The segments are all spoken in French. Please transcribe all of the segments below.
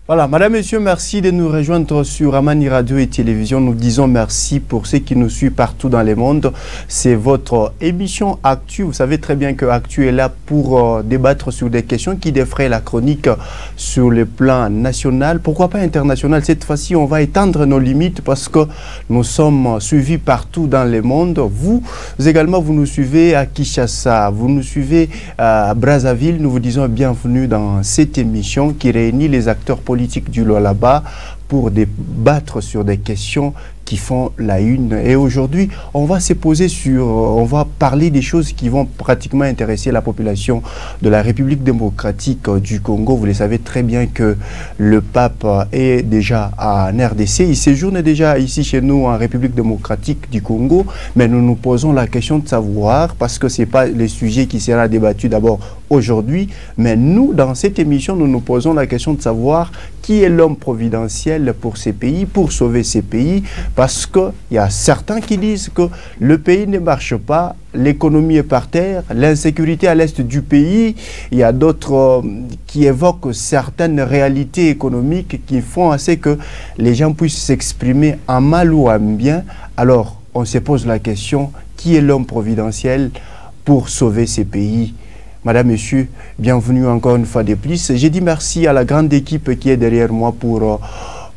Voilà, madame, monsieur, merci de nous rejoindre sur Amani Radio et Télévision. Nous disons merci pour ceux qui nous suivent partout dans le monde. C'est votre émission Actu. Vous savez très bien que Actu est là pour débattre sur des questions qui défraient la chronique sur le plan national. Pourquoi pas international? Cette fois-ci, on va étendre nos limites parce que nous sommes suivis partout dans le monde. Vous également, vous nous suivez à Kinshasa, vous nous suivez à Brazzaville. Nous vous disons bienvenue dans cette émission qui réunit les acteurs politiques du Lualaba pour débattre sur des questions qui font la une. Et aujourd'hui, on va se poser sur, on va parler des choses qui vont pratiquement intéresser la population de la République démocratique du Congo. Vous le savez très bien que le pape est déjà en RDC. Il séjourne déjà ici chez nous en République démocratique du Congo. Mais nous nous posons la question de savoir, parce que ce n'est pas le sujet qui sera débattu d'abord aujourd'hui, mais nous, dans cette émission, nous nous posons la question de savoir qui est l'homme providentiel pour ces pays, pour sauver ces pays, parce qu'il y a certains qui disent que le pays ne marche pas, l'économie est par terre, l'insécurité à l'est du pays. Il y a d'autres qui évoquent certaines réalités économiques qui font assez que les gens puissent s'exprimer en mal ou en bien. Alors, on se pose la question, qui est l'homme providentiel pour sauver ces pays? Madame, monsieur, bienvenue encore une fois de plus. J'ai dit merci à la grande équipe qui est derrière moi pour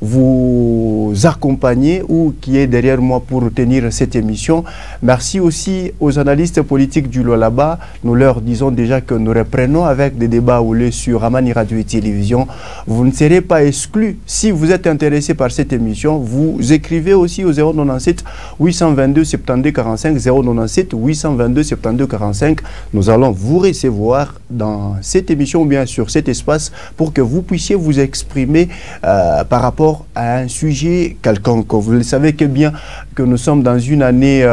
vous accompagner ou qui est derrière moi pour tenir cette émission. Merci aussi aux analystes politiques du Lualaba. Nous leur disons déjà que nous reprenons avec des débats houlés sur Amani Radio et Télévision. Vous ne serez pas exclus. Si vous êtes intéressé par cette émission, vous écrivez aussi au 097 822 72 45 097 822 72 45. Nous allons vous recevoir dans cette émission ou bien sur cet espace pour que vous puissiez vous exprimer par rapport à un sujet quelconque. Vous le savez que bien que nous sommes dans une année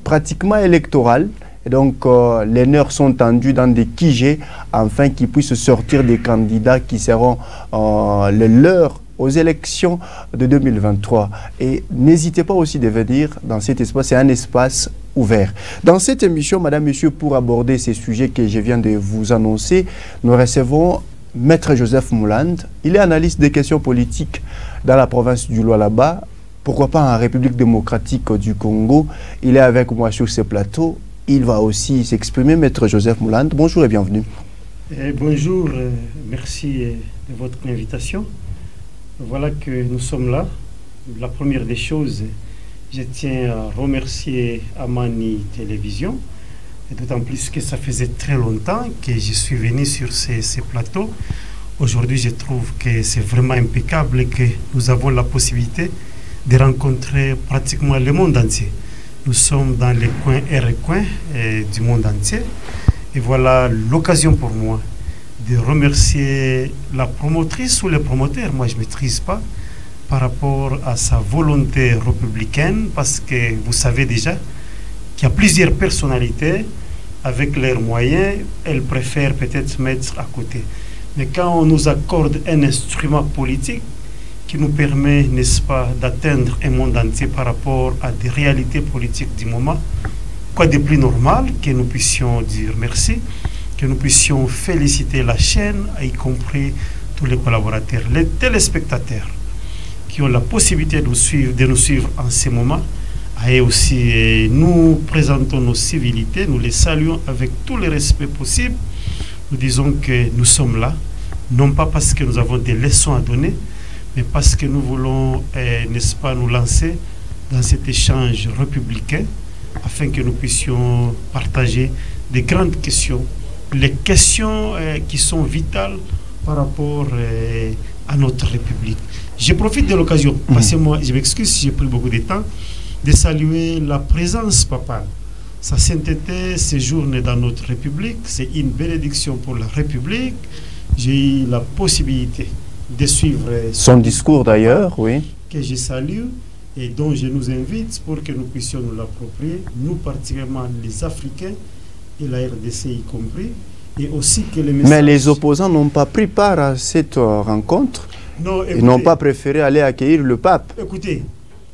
pratiquement électorale. Et donc, les nerfs sont tendus dans des QG afin qu'ils puissent sortir des candidats qui seront les leurs aux élections de 2023. Et n'hésitez pas aussi de venir dans cet espace. C'est un espace ouvert. Dans cette émission, madame, monsieur, pour aborder ces sujets que je viens de vous annoncer, nous recevons Maître Joseph Mouland. Il est analyste des questions politiques dans la province du Lualaba, pourquoi pas en République démocratique du Congo. Il est avec moi sur ce plateau. Il va aussi s'exprimer. Maître Joseph Mouland, bonjour et bienvenue. Bonjour, merci de votre invitation. Voilà que nous sommes là. La première des choses, je tiens à remercier Amani Télévision, d'autant plus que ça faisait très longtemps que je suis venu sur ces plateaux. Aujourd'hui, je trouve que c'est vraiment impeccable et que nous avons la possibilité de rencontrer pratiquement le monde entier. Nous sommes dans les coins et recoins du monde entier. Et voilà l'occasion pour moi de remercier la promotrice ou le promoteur, moi je ne maîtrise pas, par rapport à sa volonté républicaine, parce que vous savez déjà qu'il y a plusieurs personnalités, avec leurs moyens, elles préfèrent peut-être mettre à côté. Mais quand on nous accorde un instrument politique qui nous permet, n'est-ce pas, d'atteindre un monde entier par rapport à des réalités politiques du moment, quoi de plus normal que nous puissions dire merci, que nous puissions féliciter la chaîne, y compris tous les collaborateurs, les téléspectateurs qui ont la possibilité de nous suivre en ce moment. Et aussi, nous présentons nos civilités, nous les saluons avec tout le respect possible. Nous disons que nous sommes là, non pas parce que nous avons des leçons à donner, mais parce que nous voulons, n'est-ce pas, nous lancer dans cet échange républicain afin que nous puissions partager des grandes questions, les questions qui sont vitales par rapport à notre République. Je profite de l'occasion, passez-moi, je m'excuse si j'ai pris beaucoup de temps, de saluer la présence papale. Sa sainteté séjourne dans notre République, c'est une bénédiction pour la République. J'ai eu la possibilité de suivre son discours d'ailleurs, oui, que je salue et dont je nous invite pour que nous puissions nous l'approprier, nous particulièrement les Africains et la RDC y compris, et aussi que les messages... Mais les opposants n'ont pas pris part à cette rencontre. Non, écoutez, ils n'ont pas préféré aller accueillir le pape. Écoutez,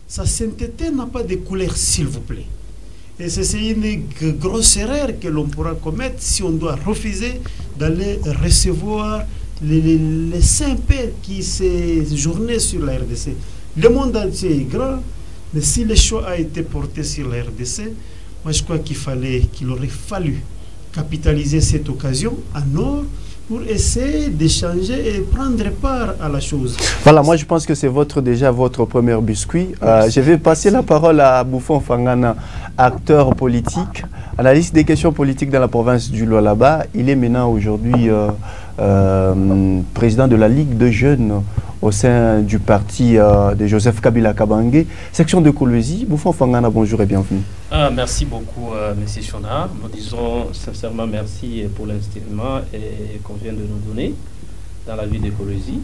sa sainteté n'a pas de couleur, s'il vous plaît. Et c'est une grosse erreur que l'on pourra commettre si on doit refuser d'aller recevoir les Saint-Pères qui séjournaient sur la RDC. Le monde entier est grand, mais si le choix a été porté sur la RDC, moi je crois qu'il aurait fallu capitaliser cette occasion en or pour essayer d'échanger et prendre part à la chose. Voilà, moi je pense que c'est déjà votre premier biscuit. Je vais passer la parole à Bouffon Fangana, acteur politique, analyste des questions politiques dans la province du Lualaba. Il est maintenant aujourd'hui président de la Ligue de jeunes au sein du parti de Joseph Kabila Kabange, section de Kolwezi. Bouffon Fangana, bonjour et bienvenue. Merci beaucoup, M. Chona. Nous disons sincèrement merci pour l'instrument qu'on vient de nous donner dans la vie de Kolwezi.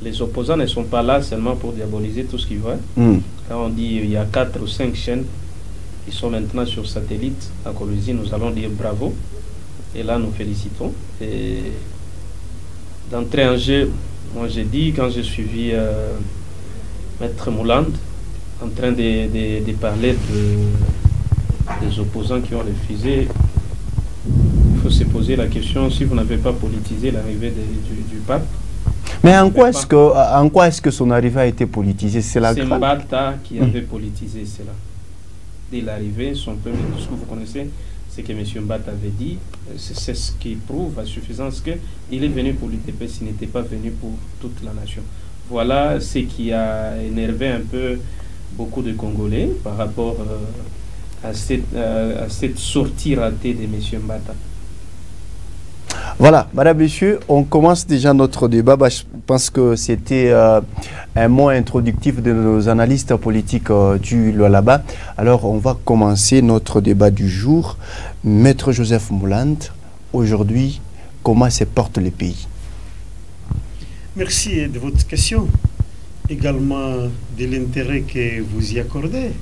Les opposants ne sont pas là seulement pour diaboliser tout ce qui va. Quand on dit il y a 4 ou 5 chaînes qui sont maintenant sur satellite à Kolwezi, nous allons dire bravo. Et là, nous félicitons. Et d'entrée en jeu, moi j'ai dit, quand j'ai suivi Maître Mouland, en train de parler des opposants qui ont refusé, il faut se poser la question si vous n'avez pas politisé l'arrivée du pape. Mais en quoi est-ce que son arrivée a été politisée? C'est Mbata qui avait politisé cela. Dès l'arrivée, son premier discours, vous connaissez ce que M. Mbata avait dit, c'est ce qui prouve à suffisance qu'il est venu pour l'UDPS, il n'était pas venu pour toute la nation. Voilà ce qui a énervé un peu beaucoup de Congolais par rapport à cette sortie ratée de M. Mbata. Voilà, madame, messieurs, on commence déjà notre débat. Je pense que c'était un mot introductif de nos analystes politiques du Lualaba. Alors, on va commencer notre débat du jour. Maître Joseph Mouland, aujourd'hui, comment se porte le pays? Merci de votre question, également de l'intérêt que vous y accordez.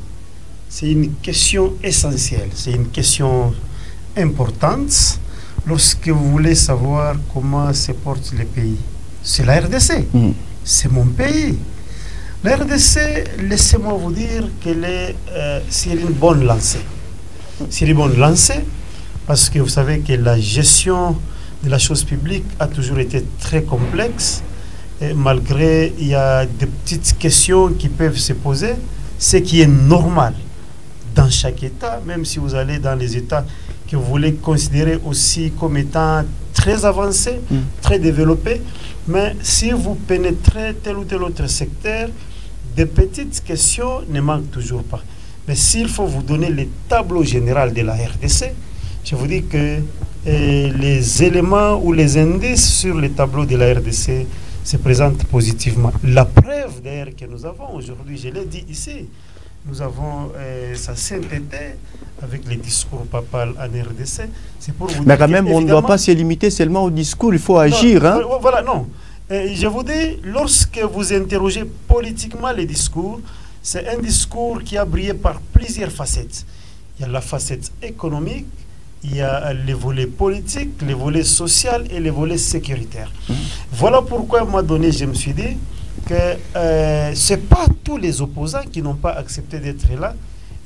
C'est une question essentielle, c'est une question importante. Lorsque vous voulez savoir comment se porte le pays, c'est la RDC, c'est mon pays. La RDC, laissez-moi vous dire qu'elle est sur une bonne lancée. C'est une bonne lancée parce que vous savez que la gestion de la chose publique a toujours été très complexe. Et malgré, il y a des petites questions qui peuvent se poser, ce qui est normal dans chaque État, même si vous allez dans les États que vous voulez considérer aussi comme étant très avancés, très développés, mais si vous pénétrez tel ou tel autre secteur, des petites questions ne manquent toujours pas. Mais s'il faut vous donner le tableau général de la RDC, je vous dis que les éléments ou les indices sur le tableau de la RDC se présentent positivement. La preuve d'ailleurs que nous avons aujourd'hui, je l'ai dit ici, nous avons sa sainteté avec les discours papal en RDC. C'est pour vous mais quand même, on ne doit pas se limiter seulement au discours, il faut agir. Non, hein? Voilà, non. Je vous dis, lorsque vous interrogez politiquement les discours, c'est un discours qui a brillé par plusieurs facettes. Il y a la facette économique, il y a les volets politiques, les volets sociaux et les volets sécuritaires. Voilà pourquoi, à un moment donné, je me suis dit que ce n'est pas tous les opposants qui n'ont pas accepté d'être là.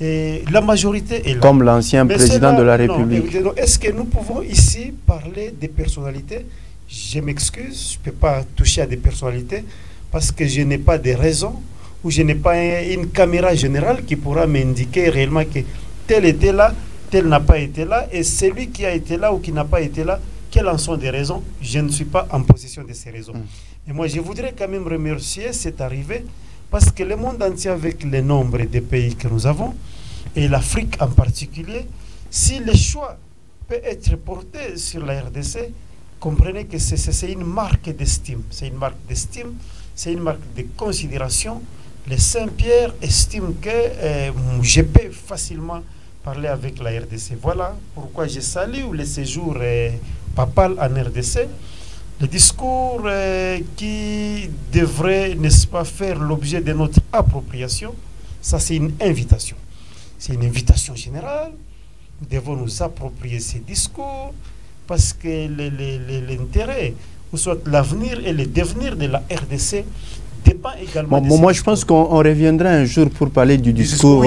Et la majorité est là. Comme l'ancien président de la République. Est-ce que nous pouvons ici parler des personnalités? Je m'excuse, je ne peux pas toucher à des personnalités parce que je n'ai pas de raison ou je n'ai pas une caméra générale qui pourra m'indiquer réellement que tel était là, tel n'a pas été là, et celui qui a été là ou qui n'a pas été là, quelles en sont des raisons? Je ne suis pas en possession de ces raisons. Et moi, je voudrais quand même remercier cette arrivée parce que le monde entier, avec le nombre de pays que nous avons, et l'Afrique en particulier, si le choix peut être porté sur la RDC, comprenez que c'est une marque d'estime. C'est une marque d'estime, c'est une marque de considération. Les Saint-Pierre estiment que je peux facilement parler avec la RDC. Voilà pourquoi je salue le séjour papal en RDC. Le discours qui devrait, n'est-ce pas, faire l'objet de notre appropriation, ça c'est une invitation. C'est une invitation générale. Nous devons nous approprier ces discours parce que l'intérêt, ou soit l'avenir et le devenir de la RDC dépend également de moi, je pense qu'on reviendra un jour pour parler du discours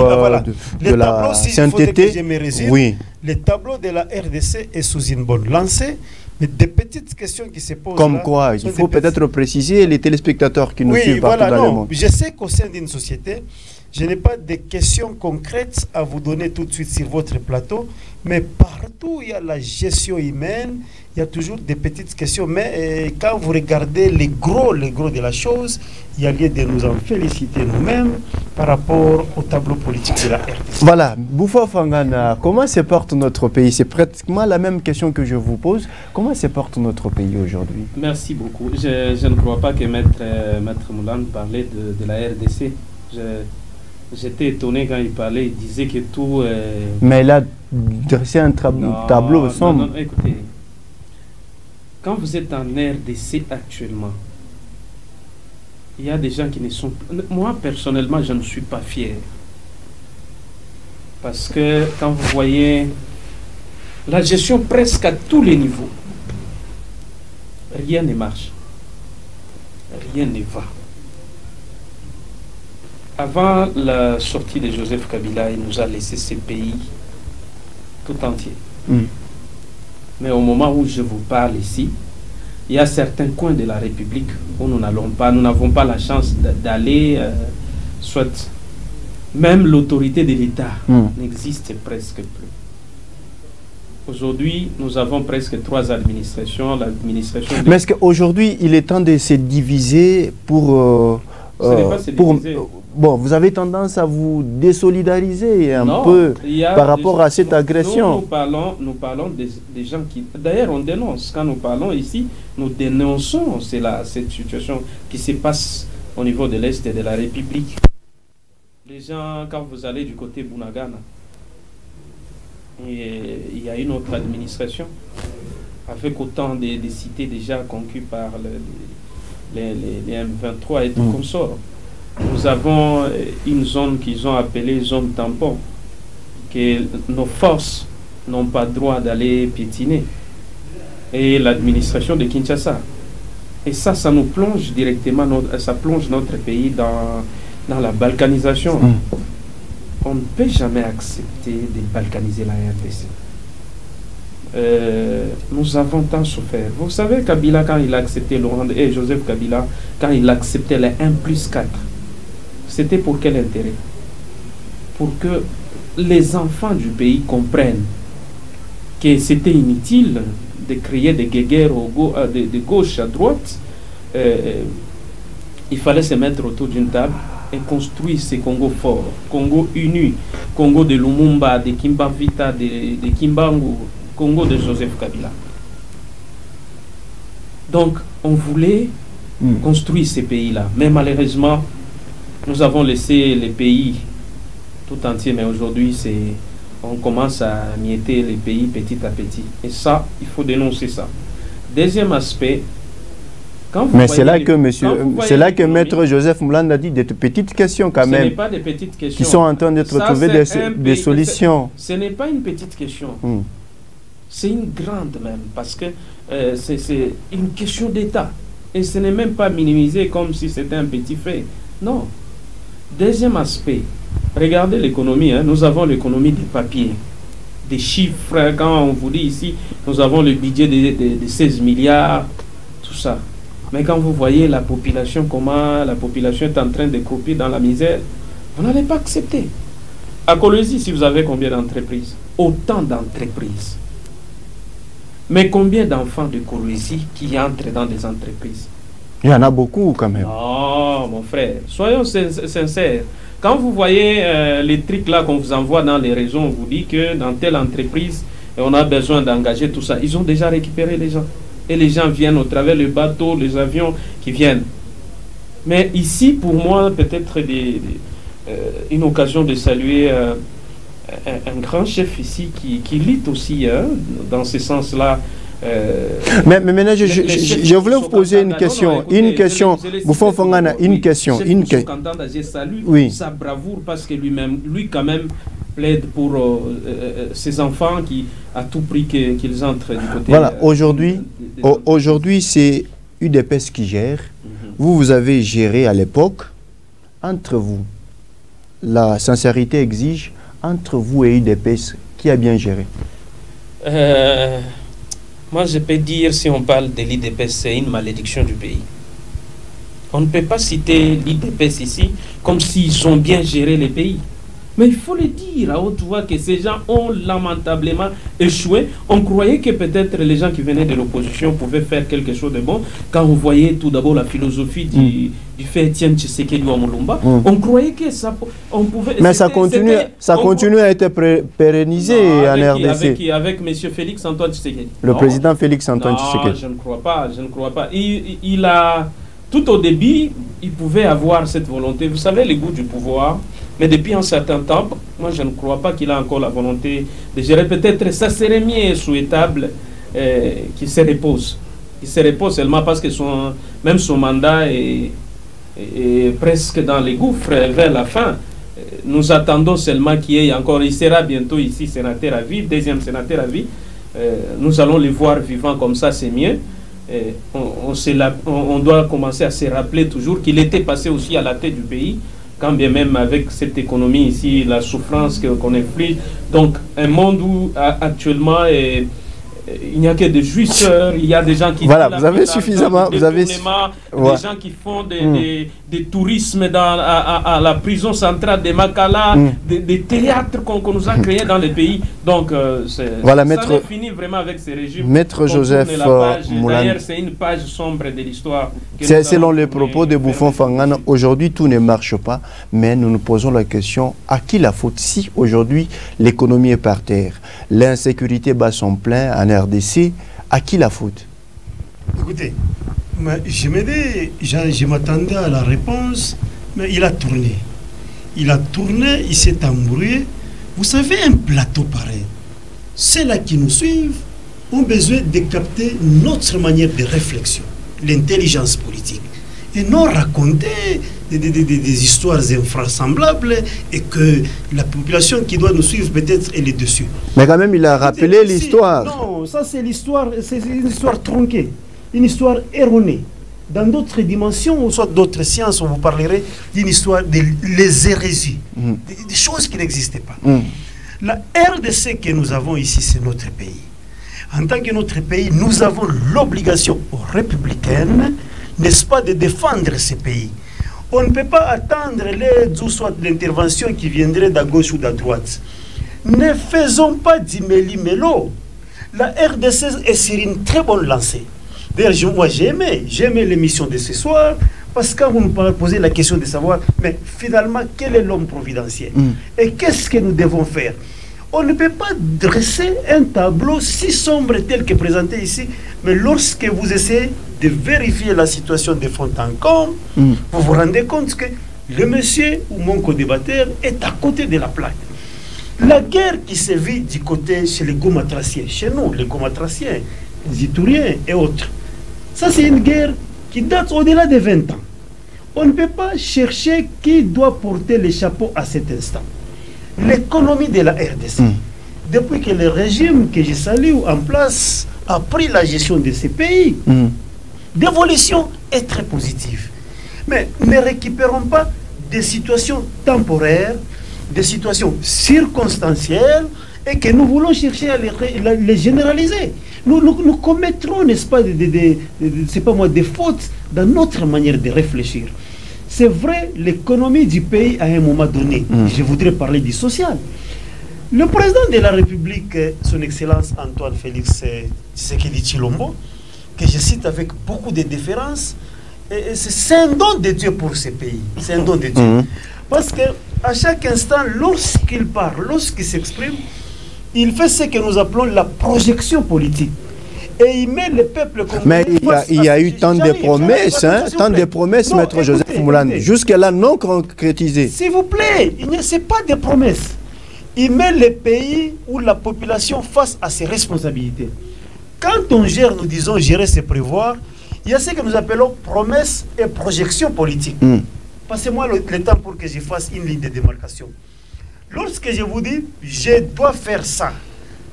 de la sainteté. Oui. Le tableau de la RDC est sous une bonne lancée, Mais des petites questions qui se posent. Comme là, quoi? Il faut peut-être préciser les téléspectateurs qui nous suivent partout dans le monde. Je sais qu'au sein d'une société, je n'ai pas de questions concrètes à vous donner tout de suite sur votre plateau, mais partout il y a la gestion humaine, il y a toujours des petites questions. Mais quand vous regardez les gros de la chose, il y a lieu de nous en féliciter nous-mêmes par rapport au tableau politique de la RDC. Voilà, Boufa Fangana, comment se porte notre pays? C'est pratiquement la même question que je vous pose. Comment se porte notre pays aujourd'hui? Merci beaucoup. Je ne crois pas que Maître Moulane parlait de la RDC. J'étais étonné quand il parlait, il disait que tout... Mais il a dressé un tableau sombre. Non, écoutez, quand vous êtes en RDC actuellement, il y a des gens qui ne sont... Moi, personnellement, je ne suis pas fier. Parce que quand vous voyez la gestion presque à tous les niveaux, rien ne marche. Rien ne va. Avant la sortie de Joseph Kabila, il nous a laissé ce pays tout entier. Mais au moment où je vous parle ici, il y a certains coins de la République où nous n'avons pas la chance d'aller, soit même l'autorité de l'État n'existe presque plus. Aujourd'hui, nous avons presque 3 administrations. L'administration. Mais est-ce qu'aujourd'hui, il est temps de se diviser pour... bon, vous avez tendance à vous désolidariser un peu par rapport à cette agression. Nous parlons des gens qui... D'ailleurs, on dénonce. Quand nous parlons ici, nous dénonçons cette situation qui se passe au niveau de l'Est de la République. Les gens, quand vous allez du côté Bunagana, il y a une autre administration avec autant de cités déjà conquis par les M23 et tout consorts. Nous avons une zone qu'ils ont appelée zone tampon, que nos forces n'ont pas droit d'aller piétiner, et l'administration de Kinshasa. Et ça nous plonge directement, ça plonge notre pays dans la balkanisation. On ne peut jamais accepter de balkaniser la RDC. Nous avons tant souffert. Vous savez, Kabila, quand il a accepté Joseph Kabila, quand il acceptait les 1+4, c'était pour quel intérêt? Pour que les enfants du pays comprennent que c'était inutile de créer des guéguerres de gauche à droite. Il fallait se mettre autour d'une table et construire ces Congo forts, Congo uni, Congo de Lumumba, de Kimbavita, de Kimbangu, Congo de Joseph Kabila. Donc, on voulait construire ces pays-là. Mais malheureusement, nous avons laissé les pays tout entiers, mais aujourd'hui, on commence à mietter les pays petit à petit. Et ça, il faut dénoncer ça. Deuxième aspect, mais c'est là que Maître Joseph Moulane a dit des petites questions quand même. Ce n'est pas des petites questions. Qui sont en train d'être trouver des solutions. Ce n'est pas une petite question. C'est une grande même, parce que c'est une question d'État. Et ce n'est même pas minimisé comme si c'était un petit fait. Non. Deuxième aspect, regardez l'économie. Nous avons l'économie des papiers, des chiffres. Quand on vous dit ici, nous avons le budget de 16 milliards, tout ça. Mais quand vous voyez la population, comment la population est en train de croupir dans la misère, vous n'allez pas accepter. À Kolwezi, si vous avez combien d'entreprises? Autant d'entreprises. Mais combien d'enfants de Kolwezi qui entrent dans des entreprises? Il y en a beaucoup quand même. Non, mon frère, soyons sincères. Quand vous voyez les trucs là qu'on vous envoie dans les régions, on vous dit que dans telle entreprise, on a besoin d'engager tout ça. Ils ont déjà récupéré les gens. Et les gens viennent au travers les bateaux, les avions qui viennent. Mais ici, pour moi, peut-être une occasion de saluer un grand chef ici qui lutte aussi dans ce sens-là. Mais maintenant, je voulais vous poser une question. Une question. Bouffon Fangana, une question. Je salue sa bravoure parce que lui quand même plaide pour ses enfants qui à tout prix qu'ils entrent du côté. Voilà, aujourd'hui c'est UDPS qui gère. Vous avez géré à l'époque. Entre vous, la sincérité exige, entre vous et UDPS, qui a bien géré? Moi, je peux dire, si on parle de l'IDPS, c'est une malédiction du pays. On ne peut pas citer l'IDPS ici comme s'ils ont bien géré les pays. Mais il faut le dire à haute voix que ces gens ont lamentablement échoué. On croyait que peut-être les gens qui venaient de l'opposition pouvaient faire quelque chose de bon. Quand on voyait tout d'abord la philosophie du fait Étienne Tshisekedi Wamulumba, on croyait que ça on pouvait... Mais ça continue à être pérennisé en RDC. Avec M. Félix Antoine Tshisekedi. Le président Félix Antoine Tshisekedi. Je ne crois pas, je ne crois pas. Il a... Tout au début, il pouvait avoir cette volonté. Vous savez, les goûts du pouvoir. Mais depuis un certain temps, moi je ne crois pas qu'il a encore la volonté de gérer. Peut-être ça serait mieux souhaitable qu'il se repose. Il se repose seulement parce que même son mandat est presque dans les gouffres vers la fin. Nous attendons seulement qu'il y ait encore, il sera bientôt ici sénateur à vie, deuxième sénateur à vie. Nous allons le voir vivant comme ça, c'est mieux. On doit commencer à se rappeler toujours qu'il était passé aussi à la tête du pays. Quand bien même avec cette économie ici, la souffrance qu'on inflige. Donc, un monde où actuellement, il n'y a que des jouisseurs, il y a des gens qui... Voilà, vous avez suffisamment... Vous avez... Des gens qui font des tourismes à la prison centrale de Makala, des théâtres qu'on nous a créés dans les pays. Donc, voilà, ça n'est fini vraiment avec ces régimes. Maître Joseph Moulane. D'ailleurs, c'est une page sombre de l'histoire. Selon les propos de Bouffon Fangana, aujourd'hui, tout ne marche pas, mais nous nous posons la question, à qui la faute si aujourd'hui l'économie est par terre, l'insécurité bat son plein en RDC, à qui la faute? Écoutez, je m'attendais à la réponse, mais il a tourné. Il s'est embrouillé. Vous savez, un plateau pareil, ceux-là qui nous suivent ont besoin de capter notre manière de réflexion, l'intelligence politique, et non raconter des histoires invraisemblables et que la population qui doit nous suivre peut-être elle est dessus. Mais quand même, il a rappelé l'histoire. Non, ça c'est l'histoire, c'est une histoire tronquée, une histoire erronée. Dans d'autres dimensions, ou soit d'autres sciences, on vous parlerait d'une histoire des hérésies, des choses qui n'existaient pas. La RDC que nous avons ici, c'est notre pays. En tant que notre pays, nous avons l'obligation républicaine, n'est-ce pas, de défendre ce pays. On ne peut pas attendre l'aide ou soit l'intervention qui viendrait de gauche ou de droite. Ne faisons pas d'imméli-mélo. La RDC est sur une très bonne lancée. D'ailleurs, moi j'ai aimé l'émission de ce soir, parce que quand vous nous posez la question de savoir, mais finalement, quel est l'homme providentiel? Et qu'est-ce que nous devons faire? On ne peut pas dresser un tableau si sombre tel que présenté ici, mais lorsque vous essayez de vérifier la situation de fond en comble, vous vous rendez compte que le monsieur ou mon co-débatteur est à côté de la plaque. La guerre qui se vit du côté chez les Gomatraciens, chez nous, les Gomatraciens, les Itouriens et autres, ça c'est une guerre qui date au-delà de 20 ans. On ne peut pas chercher qui doit porter le chapeau à cet instant. L'économie de la RDC, depuis que le régime que je salue en place a pris la gestion de ces pays, l'évolution est très positive. Mais ne récupérons pas des situations temporaires, des situations circonstancielles, et que nous voulons chercher à les généraliser. Nous commettrons, n'est-ce pas, des fautes dans notre manière de réfléchir. C'est vrai, l'économie du pays à un moment donné, je voudrais parler du social. Le président de la République, son Excellence Antoine Félix Tshisekedi Tshilombo, que je cite avec beaucoup de déférence, c'est un don de Dieu pour ce pays. C'est un don de Dieu. Parce qu'à chaque instant, lorsqu'il parle, lorsqu'il s'exprime, il fait ce que nous appelons la projection politique. Et il met le peuple comme... Mais il y a eu tant de promesses, Maître Joseph Moulane, jusqu'à-là non concrétisées. S'il vous plaît, il ne sait pas des promesses. Il met le pays ou la population face à ses responsabilités. Quand on gère, nous disons gérer, c'est prévoir, il y a ce que nous appelons promesses et projections politiques. Passez-moi le temps pour que je fasse une ligne de démarcation. Lorsque je vous dis, je dois faire ça,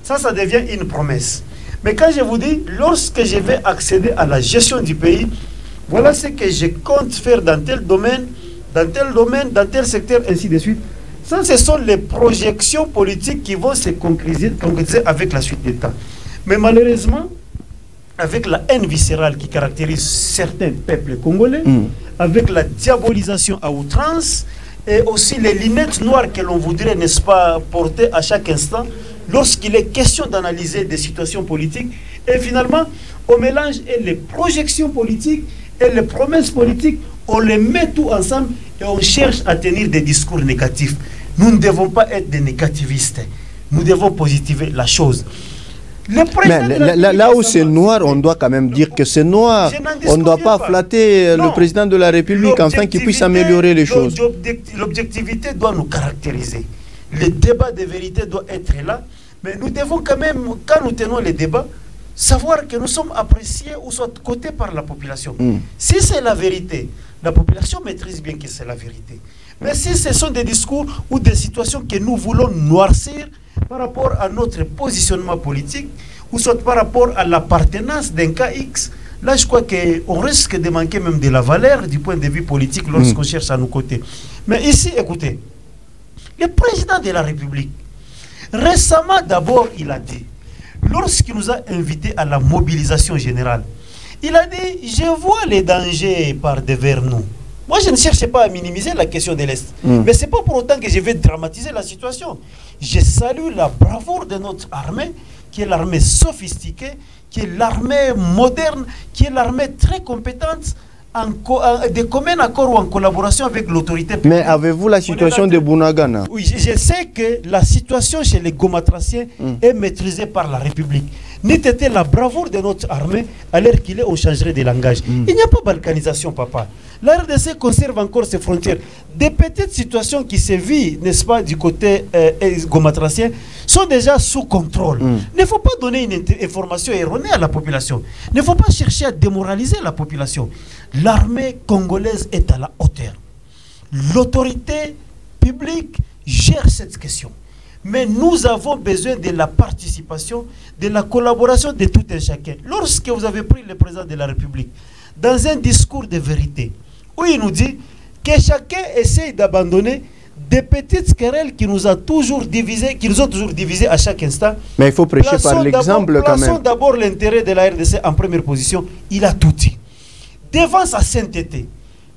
ça devient une promesse. Mais quand je vous dis, lorsque je vais accéder à la gestion du pays, voilà ce que je compte faire dans tel domaine, dans tel secteur, ainsi de suite. Ça, ce sont les projections politiques qui vont se concrétiser avec la suite des temps. Mais malheureusement, avec la haine viscérale qui caractérise certains peuples congolais, avec la diabolisation à outrance, et aussi les lunettes noires que l'on voudrait, n'est-ce pas, porter à chaque instant, lorsqu'il est question d'analyser des situations politiques, et finalement, on mélange les projections politiques et les promesses politiques, on les met tout ensemble et on cherche à tenir des discours négatifs. Nous ne devons pas être des négativistes, nous devons positiver la chose. Mais là où c'est noir, on doit quand même dire que c'est noir. On ne doit pas flatter le président de la République afin qu'il puisse améliorer les choses. L'objectivité doit nous caractériser. Le débat de vérité doit être là. Mais nous devons quand même, quand nous tenons les débats, savoir que nous sommes appréciés ou soit cotés par la population. Si c'est la vérité, la population maîtrise bien que c'est la vérité. Mais si ce sont des discours ou des situations que nous voulons noircir par rapport à notre positionnement politique, ou soit par rapport à l'appartenance d'un cas X, là je crois qu'on risque de manquer même de la valeur du point de vue politique lorsqu'on cherche à nos côtés. Mais ici, écoutez, le président de la République, récemment d'abord, il a dit, lorsqu'il nous a invités à la mobilisation générale, il a dit, je vois les dangers par devers nous. Moi, je ne cherche pas à minimiser la question de l'Est. Mais ce n'est pas pour autant que je vais dramatiser la situation. Je salue la bravoure de notre armée, qui est l'armée sophistiquée, qui est l'armée moderne, qui est l'armée très compétente, de commun accord ou en collaboration avec l'autorité publique. Mais avez-vous la situation de Bunagana? Oui, je sais que la situation chez les Gomatraciens est maîtrisée par la République. N'eût été la bravoure de notre armée, à l'heure qu'il est, on changerait de langage. Il n'y a pas de balkanisation, papa. La RDC conserve encore ses frontières. Des petites situations qui se vivent, n'est-ce pas, du côté gomatracien, sont déjà sous contrôle. Il ne faut pas donner une information erronée à la population. Il ne faut pas chercher à démoraliser la population. L'armée congolaise est à la hauteur. L'autorité publique gère cette question. Mais nous avons besoin de la participation, de la collaboration de tout un chacun. Lorsque vous avez pris le président de la République dans un discours de vérité, où il nous dit que chacun essaye d'abandonner des petites querelles qui nous ont toujours divisés, à chaque instant. Mais il faut prêcher par l'exemple quand même. Plaçons d'abord l'intérêt de la RDC en première position. Il a tout dit. Devant sa sainteté,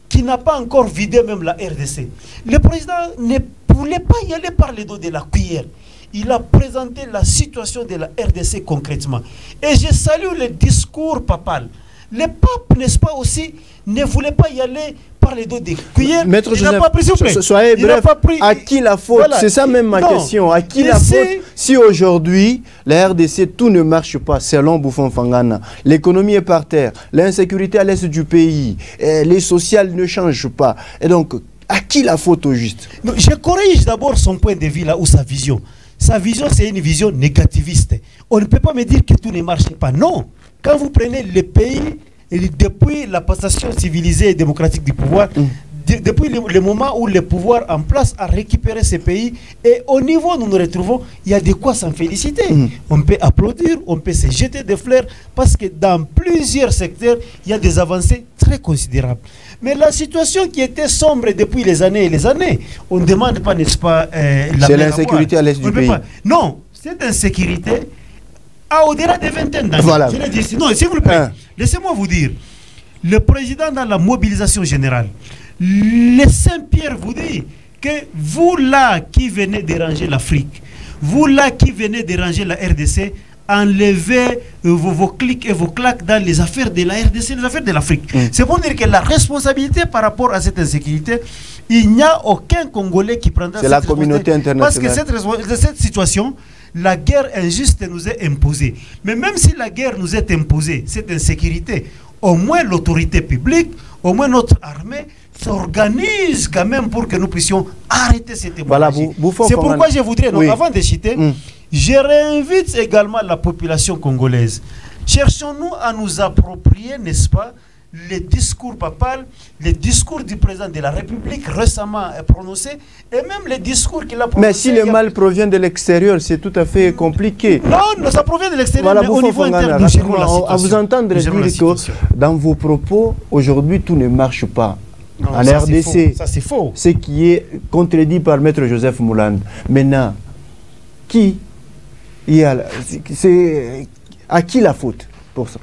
qui n'a pas encore vidé même la RDC, le président ne voulait pas y aller par le dos de la cuillère. Il a présenté la situation de la RDC concrètement. Et je salue le discours papal. Le pape, n'est-ce pas aussi, ne voulait pas y aller par les dos des cuillères. Maître Joseph, pas pris, soyez bref, à qui la faute? Voilà. C'est ça même ma question. À qui la faute si aujourd'hui, la RDC, tout ne marche pas selon Bouffon Fangana? L'économie est par terre, l'insécurité à l'est du pays, les sociales ne changent pas. Et donc, à qui la faute au juste? Je corrige d'abord son point de vue là, ou sa vision. Sa vision, c'est une vision négativiste. On ne peut pas me dire que tout ne marche pas. Non. Quand vous prenez le pays, depuis la passation civilisée et démocratique du pouvoir, depuis le moment où le pouvoir en place a récupéré ce pays, et au niveau où nous nous retrouvons, il y a de quoi s'en féliciter. On peut applaudir, on peut se jeter des fleurs, parce que dans plusieurs secteurs, il y a des avancées très considérables. Mais la situation qui était sombre depuis les années et les années, on ne demande pas, n'est-ce pas, c'est l'insécurité à l'est du pays. Non, cette insécurité au-delà des vingtaines d'années. Voilà. Je l'ai dit. Non, s'il vous plaît, laissez-moi vous dire, le président dans la mobilisation générale, le Saint-Pierre vous dit que vous là qui venez déranger l'Afrique, vous là qui venez déranger la RDC, enlevez vos clics et vos claques dans les affaires de la RDC, les affaires de l'Afrique. C'est pour dire que la responsabilité par rapport à cette insécurité, il n'y a aucun Congolais qui prendra cette responsabilité. C'est la communauté internationale. Parce que cette situation, la guerre injuste nous est imposée. Mais même si la guerre nous est imposée, cette insécurité, au moins l'autorité publique, au moins notre armée s'organise quand même pour que nous puissions arrêter cette hémorragie. Voilà, c'est pourquoi je voudrais, avant de citer, je réinvite également la population congolaise. Cherchons-nous à nous approprier, n'est-ce pas, les discours papal, les discours du président de la République récemment prononcés, et même les discours qu'il a prononcés. Mais si le mal provient de l'extérieur, c'est tout à fait compliqué. Non, ça provient de l'extérieur, mais au niveau interne, nous gérons la situation. À vous entendre dire que dans vos propos, aujourd'hui, tout ne marche pas. Non, en RDC, ça c'est faux. Ce qui est contredit par Maître Joseph Mouland. Maintenant, à qui la faute? pour ça.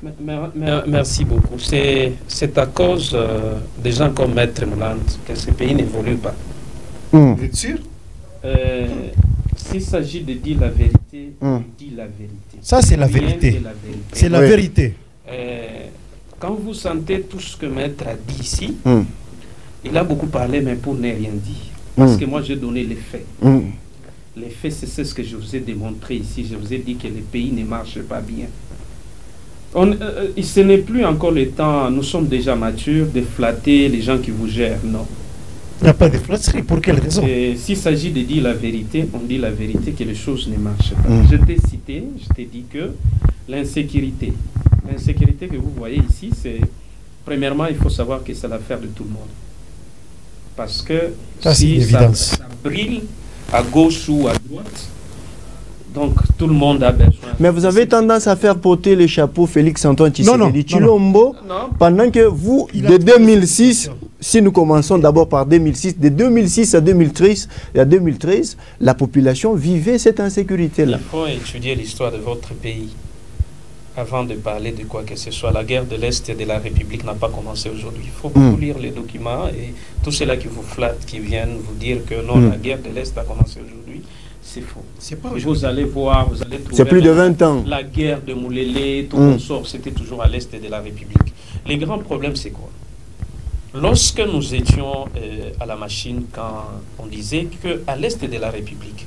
Merci beaucoup. C'est à cause des gens comme Maître Moulante que ce pays n'évolue pas. Vous êtes sûr? S'il s'agit de dire la vérité, dis la vérité. Ça, c'est la vérité. C'est la vérité. Quand vous sentez tout ce que Maître a dit ici, il a beaucoup parlé, mais pour ne rien dire. Parce que moi, j'ai donné les faits. Les faits, c'est ce que je vous ai démontré ici. Je vous ai dit que le pays ne marche pas bien. Ce n'est plus encore le temps, nous sommes déjà matures, de flatter les gens qui vous gèrent. Non. Il n'y a pas de flatterie. Pour quelle raison? S'il s'agit de dire la vérité, on dit la vérité que les choses ne marchent pas. Je t'ai cité, je t'ai dit que l'insécurité que vous voyez ici, c'est premièrement, il faut savoir que c'est l'affaire de tout le monde. Parce que ça, si ça brille à gauche ou à droite, donc tout le monde a besoin. Mais vous avez tendance à faire porter le chapeau Félix-Antoine Tshisekedi Tshilombo pendant que vous, de 2006, si nous commençons d'abord par 2006, de 2006 à 2013, la population vivait cette insécurité-là. Il faut étudier l'histoire de votre pays avant de parler de quoi que ce soit. La guerre de l'Est de la République n'a pas commencé aujourd'hui. Il faut beaucoup lire les documents et tous ceux-là qui vous flattent, qui viennent vous dire que non, la guerre de l'Est a commencé aujourd'hui, c'est faux. Vous allez voir, vous allez trouver... C'est plus de 20 ans. La guerre de Moulélé, tout consort, c'était toujours à l'Est de la République. Les grands problèmes, c'est quoi? Lorsque nous étions à la machine, quand on disait qu'à l'Est de la République,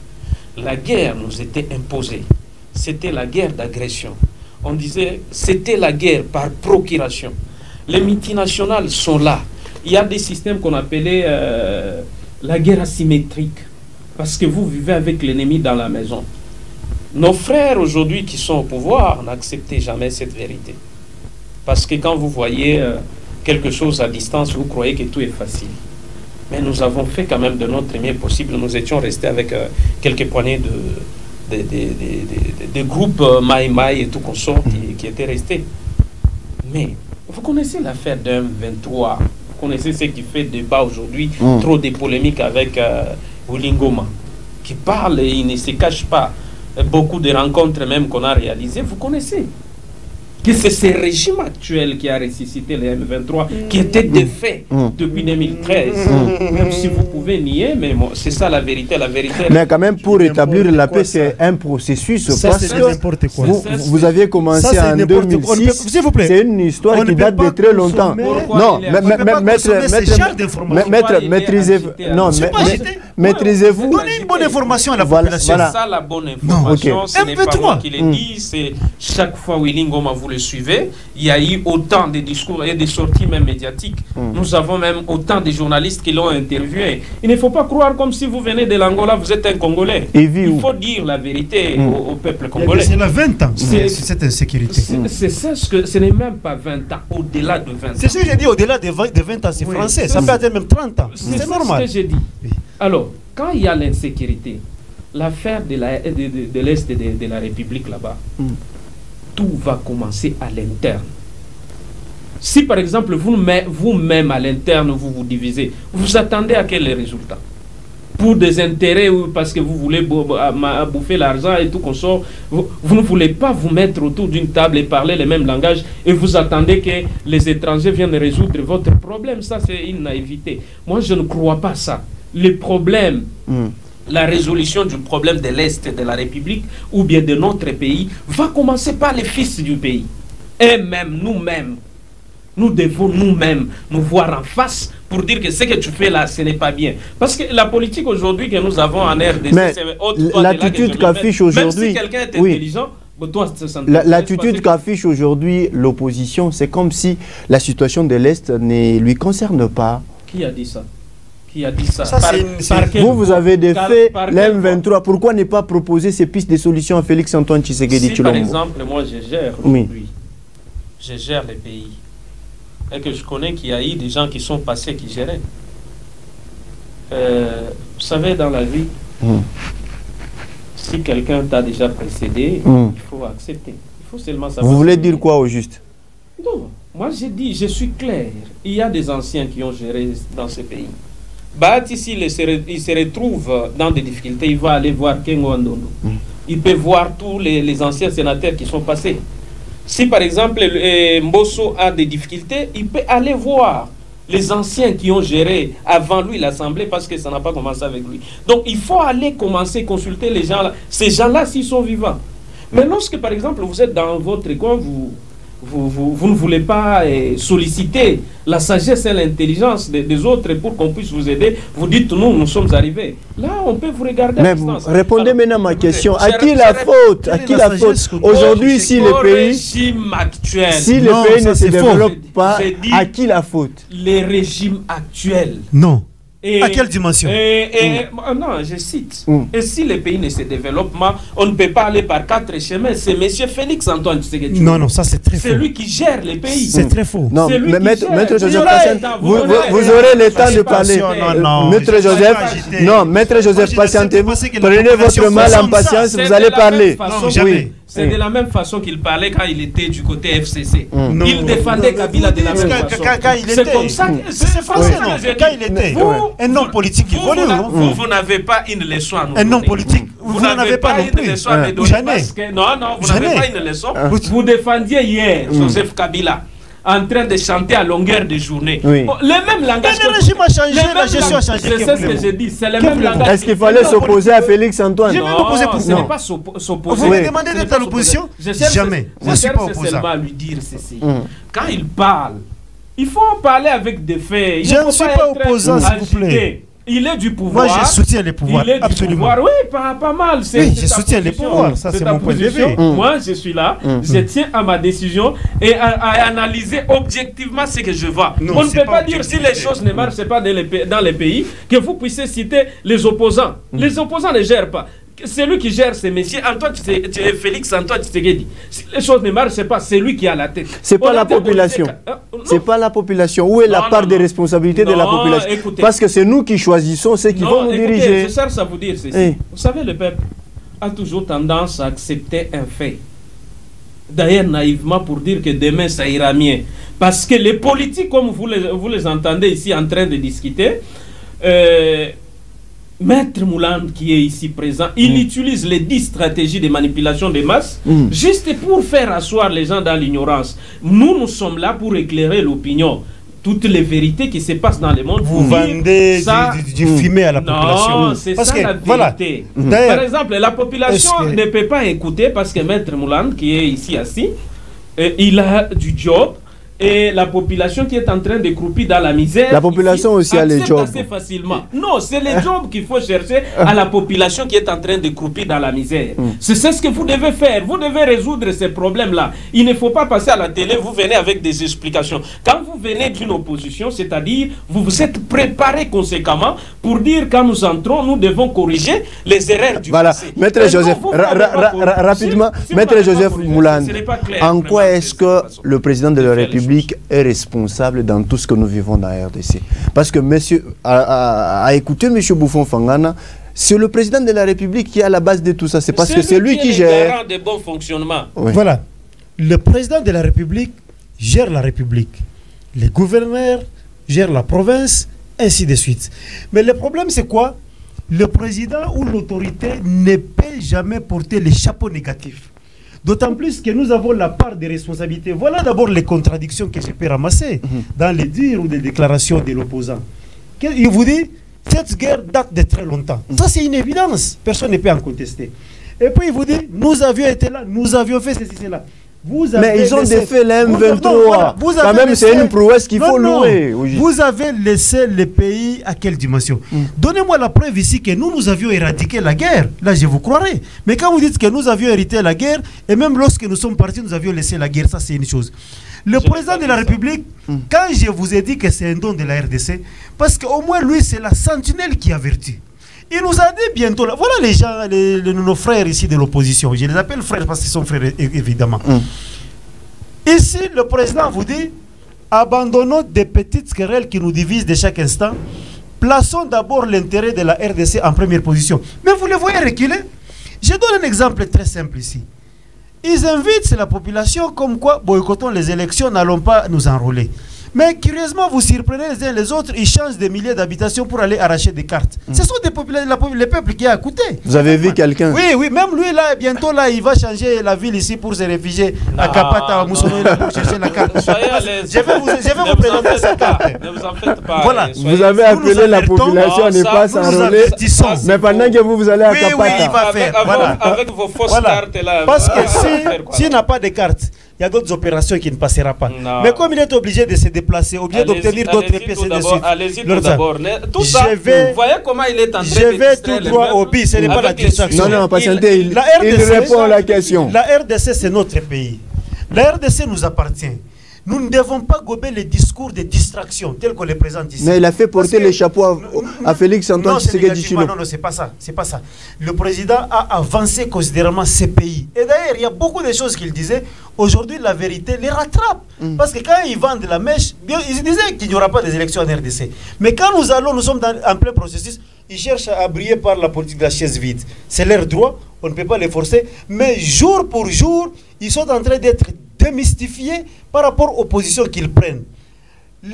la guerre nous était imposée, c'était la guerre d'agression. On disait c'était la guerre par procuration. Les multinationales sont là. Il y a des systèmes qu'on appelait la guerre asymétrique. Parce que vous vivez avec l'ennemi dans la maison. Nos frères aujourd'hui qui sont au pouvoir n'acceptaient jamais cette vérité. Parce que quand vous voyez quelque chose à distance, vous croyez que tout est facile. Mais nous avons fait quand même de notre mieux possible. Nous étions restés avec quelques poignées de groupes Maï et tout consort qui étaient restés. Mais vous connaissez l'affaire d'un 23. Vous connaissez ce qui fait débat aujourd'hui, trop de polémiques avec Willy Ngoma, qui parle et il ne se cache pas. Beaucoup de rencontres même qu'on a réalisées, vous connaissez. Que c'est ce régime actuel qui a ressuscité les M23, qui était défait depuis 2013. Même si vous pouvez nier, mais c'est ça la vérité. Mais quand même, pour établir la paix, c'est un processus. Ça, parce que vous aviez commencé en 2006. S'il vous plaît. C'est une histoire qui date de très longtemps. Non, maîtrisez-vous. Donnez une bonne information à la population. C'est ça la bonne information. Ce n'est pas moi qui l'ai dit, c'est chaque fois Willy Ngoma vous le suivez, il y a eu autant de discours et de sorties même médiatiques. Nous avons même autant de journalistes qui l'ont interviewé. Il ne faut pas croire comme si vous venez de l'Angola, vous êtes un Congolais. Il faut dire la vérité au peuple congolais. C'est la 20 ans, cette insécurité. C'est ça, ce n'est même pas 20 ans, au-delà de 20 ans. C'est ce que j'ai dit, au-delà de 20 ans, c'est français. Ça peut atteindre même 30 ans. C'est normal. C'est ce que j'ai dit. Alors, quand il y a l'insécurité, l'affaire de l'Est de la République là-bas, tout va commencer à l'interne. Si par exemple vous-même à l'interne vous vous divisez, vous attendez à quel résultat? Pour des intérêts ou parce que vous voulez bouffer l'argent et tout qu'on sort, vous ne voulez pas vous mettre autour d'une table et parler le même langage et vous attendez que les étrangers viennent résoudre votre problème. Ça, c'est une naïveté. Moi, je ne crois pas ça. Les problèmes, la résolution du problème de l'Est de la République ou bien de notre pays va commencer par les fils du pays. Et même nous-mêmes, nous devons nous-mêmes nous voir en face pour dire que ce que tu fais là, ce n'est pas bien. Parce que la politique aujourd'hui que nous avons en RDC, c'est l'attitude qu'affiche aujourd'hui. Même si quelqu'un est intelligent, l'attitude qu'affiche aujourd'hui l'opposition, c'est comme si la situation de l'Est ne lui concerne pas. Qui a dit ça? Qui a dit ça, vous avez des faits, l'M23, pourquoi ne pas proposer ces pistes de solutions à Félix-Antoine Tshisekedi Tshilombo? Par exemple, moi je gère aujourd'hui, je gère les pays, et que je connais qu'il y a eu des gens qui sont passés, qui géraient. Vous savez, dans la vie, si quelqu'un t'a déjà précédé, il faut accepter. Il faut seulement savoir. Vous voulez dire quoi au juste? Non, moi j'ai dit, je suis clair. Il y a des anciens qui ont géré dans ce pays. Ici, il se retrouve dans des difficultés, il va aller voir Kengo Andondo. Il peut voir tous les anciens sénateurs qui sont passés. Si par exemple Mbosso a des difficultés, il peut aller voir les anciens qui ont géré avant lui l'Assemblée, parce que ça n'a pas commencé avec lui. Donc il faut aller commencer à consulter les gens là. Ces gens-là, s'ils sont vivants. Mais lorsque par exemple vous êtes dans votre coin, vous ne voulez pas solliciter la sagesse et l'intelligence des autres pour qu'on puisse vous aider, vous dites nous sommes arrivés. Là, on peut vous regarder à distance. Répondez maintenant à ma question. À qui la faute? À qui la faute? Aujourd'hui, si les pays, si les pays ne se développent pas, à qui la faute? Les régimes actuels. Non. À quelle dimension? Non, je cite. Et si les pays ne se développent pas, on ne peut pas aller par 4 chemins. C'est M. Félix Antoine Tshisekedi. Non, ça c'est très faux. C'est lui qui gère les pays. C'est très faux. Non, Maître Joseph Patiente, vous aurez le temps de parler. Maître Joseph, patientez-vous. Prenez votre mal en patience, vous allez parler. Oui. C'est de la même façon qu'il parlait quand il était du côté FCC. Il défendait Kabila de la même façon. C'est comme ça que c'est français, non? Quand il était un homme politique, vous n'avez pas une leçon à nous donner. Un homme politique, vous n'avez pas une leçon à nous donner. Non, vous n'avez pas une leçon. Vous défendiez hier Joseph Kabila en train de chanter à longueur de journée. Oui. Le même langage. Le régime a changé, la gestion a changé. C'est ce que j'ai dit. C'est le même langage. Est-ce qu'il fallait s'opposer à Félix Antoine? Non, ce n'est pas s'opposer. Vous me demandez d'être à l'opposition? Jamais. Je ne suis pas opposant. Seulement à lui dire ceci. Quand il parle, il faut parler avec des faits. Je ne suis pas opposant, s'il vous plaît. Il est du pouvoir. Moi, je soutiens les pouvoirs. Il est absolument. Du pouvoir. Oui, pas mal. Oui, je soutiens les pouvoirs. Ça, c'est mon point de vue. Moi, je suis là. Je tiens à ma décision et à analyser objectivement ce que je vois. Non, on ne peut pas dire si les choses ne marchent pas dans les pays que vous puissiez citer les opposants. Les opposants ne gèrent pas. Celui qui gère ces messieurs, Félix Antoine Tshisekedi. Si les choses ne marchent pas, c'est lui qui a la tête. C'est pas la population. C'est pas la population. Où est la part des responsabilités de la population? Parce que c'est nous qui choisissons ceux qui vont nous diriger. Je cherche à vous dire ceci. Vous savez, le peuple a toujours tendance à accepter un fait. D'ailleurs, naïvement, pour dire que demain, ça ira mieux. Parce que les politiques, comme vous les entendez ici en train de discuter, Maître Mouland qui est ici présent, il utilise les 10 stratégies de manipulation des masses juste pour faire asseoir les gens dans l'ignorance. Nous sommes là pour éclairer l'opinion. Toutes les vérités qui se passent dans le monde. Vous vendez du fumier à la population. Non, c'est ça la vérité. Voilà. Par exemple, la population ne peut pas écouter parce que Maître Mouland qui est ici assis, il a du job. Et la population qui est en train de croupir dans la misère. La population aussi a les jobs. Assez facilement. Non, c'est les jobs qu'il faut chercher à la population qui est en train de croupir dans la misère. C'est ce que vous devez faire. Vous devez résoudre ces problèmes-là. Il ne faut pas passer à la télé, vous venez avec des explications. Quand vous venez d'une opposition, c'est-à-dire vous vous êtes préparé conséquemment pour dire quand nous entrons, nous devons corriger les erreurs du passé. Maître Joseph, rapidement, Maître Joseph Mouland, en quoi est-ce que le président de la République est responsable dans tout ce que nous vivons dans la RDC? Parce que monsieur, à écouter M. Bouffon Fangana, c'est le président de la République qui est à la base de tout ça. C'est parce que c'est lui qui gère. De bon fonctionnement. Oui. Voilà. Le président de la République gère la République. Les gouverneurs gèrent la province, ainsi de suite. Mais le problème, c'est quoi? Le président ou l'autorité ne peut jamais porter les chapeaux négatifs. D'autant plus que nous avons la part des responsabilités. Voilà d'abord les contradictions que je peux ramasser dans les dires ou les déclarations de l'opposant. Il vous dit, cette guerre date de très longtemps. Ça, c'est une évidence. Personne ne peut en contester. Et puis, il vous dit, nous avions été là, nous avions fait ceci, cela. Mais ils ont défait la M23. Quand même, c'est une prouesse qu'il faut louer. Vous avez laissé le pays à quelle dimension? Donnez-moi la preuve ici que nous avions éradiqué la guerre. Là, je vous croirais. Mais quand vous dites que nous avions hérité la guerre, et même lorsque nous sommes partis, nous avions laissé la guerre, ça c'est une chose. Le président de la République, quand je vous ai dit que c'est un don de la RDC, parce qu'au moins lui, c'est la sentinelle qui avertit. Il nous a dit bientôt, là, voilà les gens, nos frères ici de l'opposition, je les appelle frères parce qu'ils sont frères évidemment. Ici, le président vous dit, abandonnons des petites querelles qui nous divisent de chaque instant, plaçons d'abord l'intérêt de la RDC en première position. Mais vous les voyez reculer. Je donne un exemple très simple ici. Ils invitent la population comme quoi, boycottons les élections, n'allons pas nous enrôler. Mais curieusement, vous surprenez les uns les autres, ils changent des milliers d'habitations pour aller arracher des cartes. Ce sont les peuples qui a coûté. Vous avez vu quelqu'un? Oui, oui, même lui là, bientôt là, il va changer la ville ici pour se réfugier à Kapata, à Moussono, pour chercher la carte. Je vais vous présenter sa carte. Ne vous en faites pas. Voilà. Vous avez appelé la population à ne pas s'enrôler. Mais pendant que vous allez à Kapata. Oui, il va faire. Avec vos fausses cartes là. Parce que s'il n'a pas de carte, il y a d'autres opérations qui ne passeront pas. Non. Mais comme il est obligé de se déplacer, obligé d'obtenir d'autres pièces et de suite. Allez-y tout d'abord. Tout ça, vous voyez comment il est en train de je vais tout droit au but, ce n'est pas la distraction. Non, patientez, il répond à la question. La RDC, c'est notre pays. La RDC nous appartient. Nous ne devons pas gober les discours de distraction tels qu'on les présente ici. Mais il a fait porter les chapeaux à Félix Antoine Tshisekedi Tshilombo. Non, c'est pas ça. C'est pas ça. Le président a avancé considérablement ces pays. Et d'ailleurs, il y a beaucoup de choses qu'il disait. Aujourd'hui, la vérité les rattrape. Parce que quand ils vendent la mèche, ils disaient qu'il n'y aura pas des élections en RDC. Mais quand nous sommes en plein processus, ils cherchent à briller par la politique de la chaise vide. C'est leur droit, on ne peut pas les forcer. Mais jour pour jour, ils sont en train d'être démystifiés par rapport aux positions qu'ils prennent.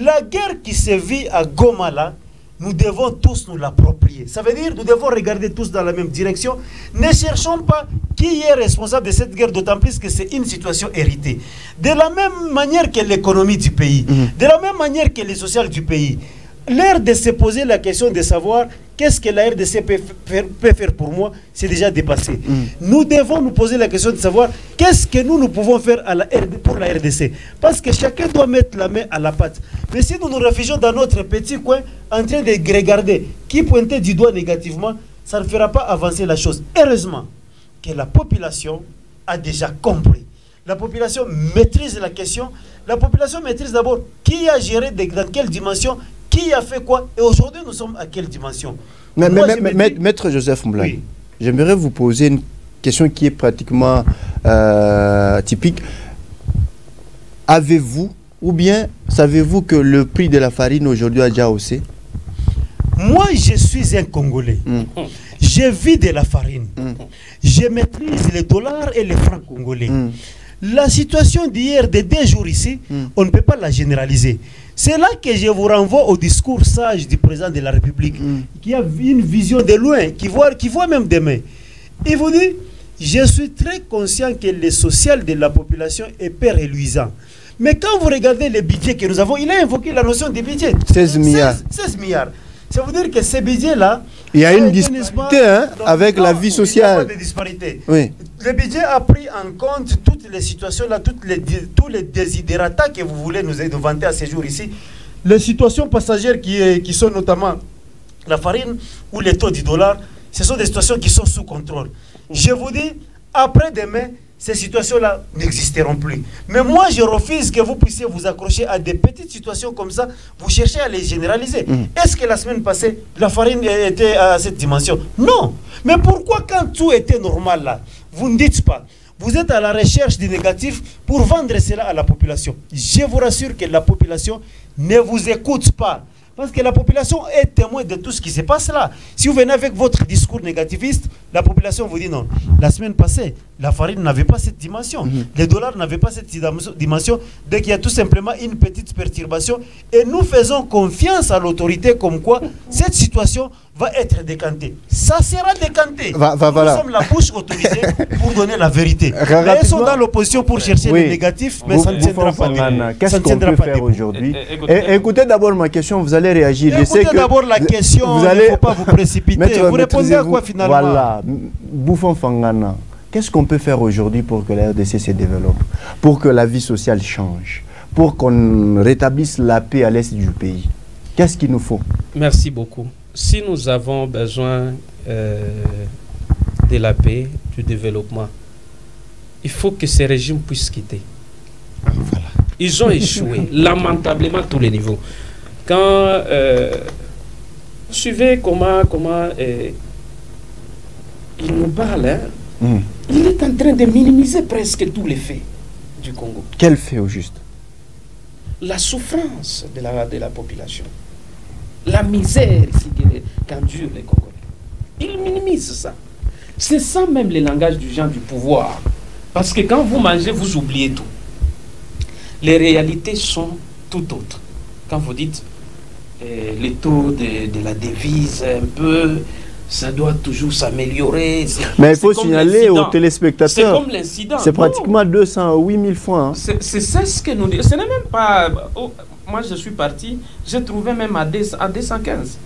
La guerre qui se vit à Goma là, nous devons tous nous l'approprier. Ça veut dire nous devons regarder tous dans la même direction. Ne cherchons pas qui est responsable de cette guerre, d'autant plus que c'est une situation héritée. De la même manière que l'économie du pays, de la même manière que les sociales du pays. L'heure de se poser la question de savoir qu'est-ce que la RDC peut faire pour moi, c'est déjà dépassé. Nous devons nous poser la question de savoir qu'est-ce que nous pouvons faire pour la RDC. Parce que chacun doit mettre la main à la pâte. Mais si nous nous réfugions dans notre petit coin, en train de regarder qui pointait du doigt négativement, ça ne fera pas avancer la chose. Heureusement que la population a déjà compris. La population maîtrise la question. La population maîtrise d'abord qui a géré dans quelle dimension, qui a fait quoi, et aujourd'hui nous sommes à quelle dimension. Maître Joseph Mblan, oui. J'aimerais vous poser une question qui est pratiquement typique. Avez-vous, ou bien savez-vous que le prix de la farine aujourd'hui a déjà haussé? Moi, je suis un Congolais. Je vis de la farine. Je maîtrise les dollars et les francs congolais. La situation d'hier, de 2 jours ici, on ne peut pas la généraliser. C'est là que je vous renvoie au discours sage du président de la République, qui a une vision de loin, qui voit même demain. Il vous dit, je suis très conscient que le social de la population est peu reluisant. Mais quand vous regardez le budget que nous avons, il a invoqué la notion de budget. 16 milliards. 16 milliards. Ça veut dire que ces budgets-là... Il y a une disparité avec la vie sociale. Il n'y a pas de disparité. Oui. Le budget a pris en compte toutes les situations-là, tous les désidératas que vous voulez nous vanter à ces jours ici. Les situations passagères qui sont notamment la farine ou les taux du dollar, ce sont des situations qui sont sous contrôle. Je vous dis, après-demain, ces situations-là n'existeront plus. Mais moi, je refuse que vous puissiez vous accrocher à des petites situations comme ça. Vous cherchez à les généraliser. Est-ce que la semaine passée, la farine était à cette dimension? Non. Mais pourquoi quand tout était normal là, vous ne dites pas? Vous êtes à la recherche du négatif pour vendre cela à la population. Je vous rassure que la population ne vous écoute pas. Parce que la population est témoin de tout ce qui se passe là. Si vous venez avec votre discours négativiste, la population vous dit non. La semaine passée, la farine n'avait pas cette dimension. Les dollars n'avaient pas cette dimension. Dès qu'il y a tout simplement une petite perturbation. Et nous faisons confiance à l'autorité comme quoi cette situation va être décantée. Ça sera décanté. Nous sommes la bouche autorisée pour donner la vérité. Mais ils sont dans l'opposition pour chercher le négatif, mais ça ne tiendra pas debout. Qu'est-ce qu'on peut faire aujourd'hui? Écoutez d'abord ma question, vous allez réagir. Écoutez d'abord la question, il ne faut pas vous précipiter. Vous répondez à quoi finalement? Voilà, Bouffon Fangana. Qu'est-ce qu'on peut faire aujourd'hui pour que la RDC se développe, pour que la vie sociale change, pour qu'on rétablisse la paix à l'est du pays? Qu'est-ce qu'il nous faut? Merci beaucoup. Si nous avons besoin de la paix, du développement, il faut que ces régimes puissent quitter. Voilà. Ils ont échoué, lamentablement à tous les niveaux. Quand vous suivez comment il nous parle, il est en train de minimiser presque tous les faits du Congo. Quel fait au juste? La souffrance de la population. La misère qu'endurent les Congolais. Ils minimisent ça. C'est ça même le langage du gens du pouvoir. Parce que quand vous mangez, vous oubliez tout. Les réalités sont tout autres. quand vous dites les taux de la devise, un peu, ça doit toujours s'améliorer. Mais il faut signaler aux téléspectateurs. C'est comme l'incident. C'est pratiquement 208 000 francs. Hein. C'est ce que nous disons. Ce n'est même pas... moi, je suis parti, j'ai trouvé même à 215.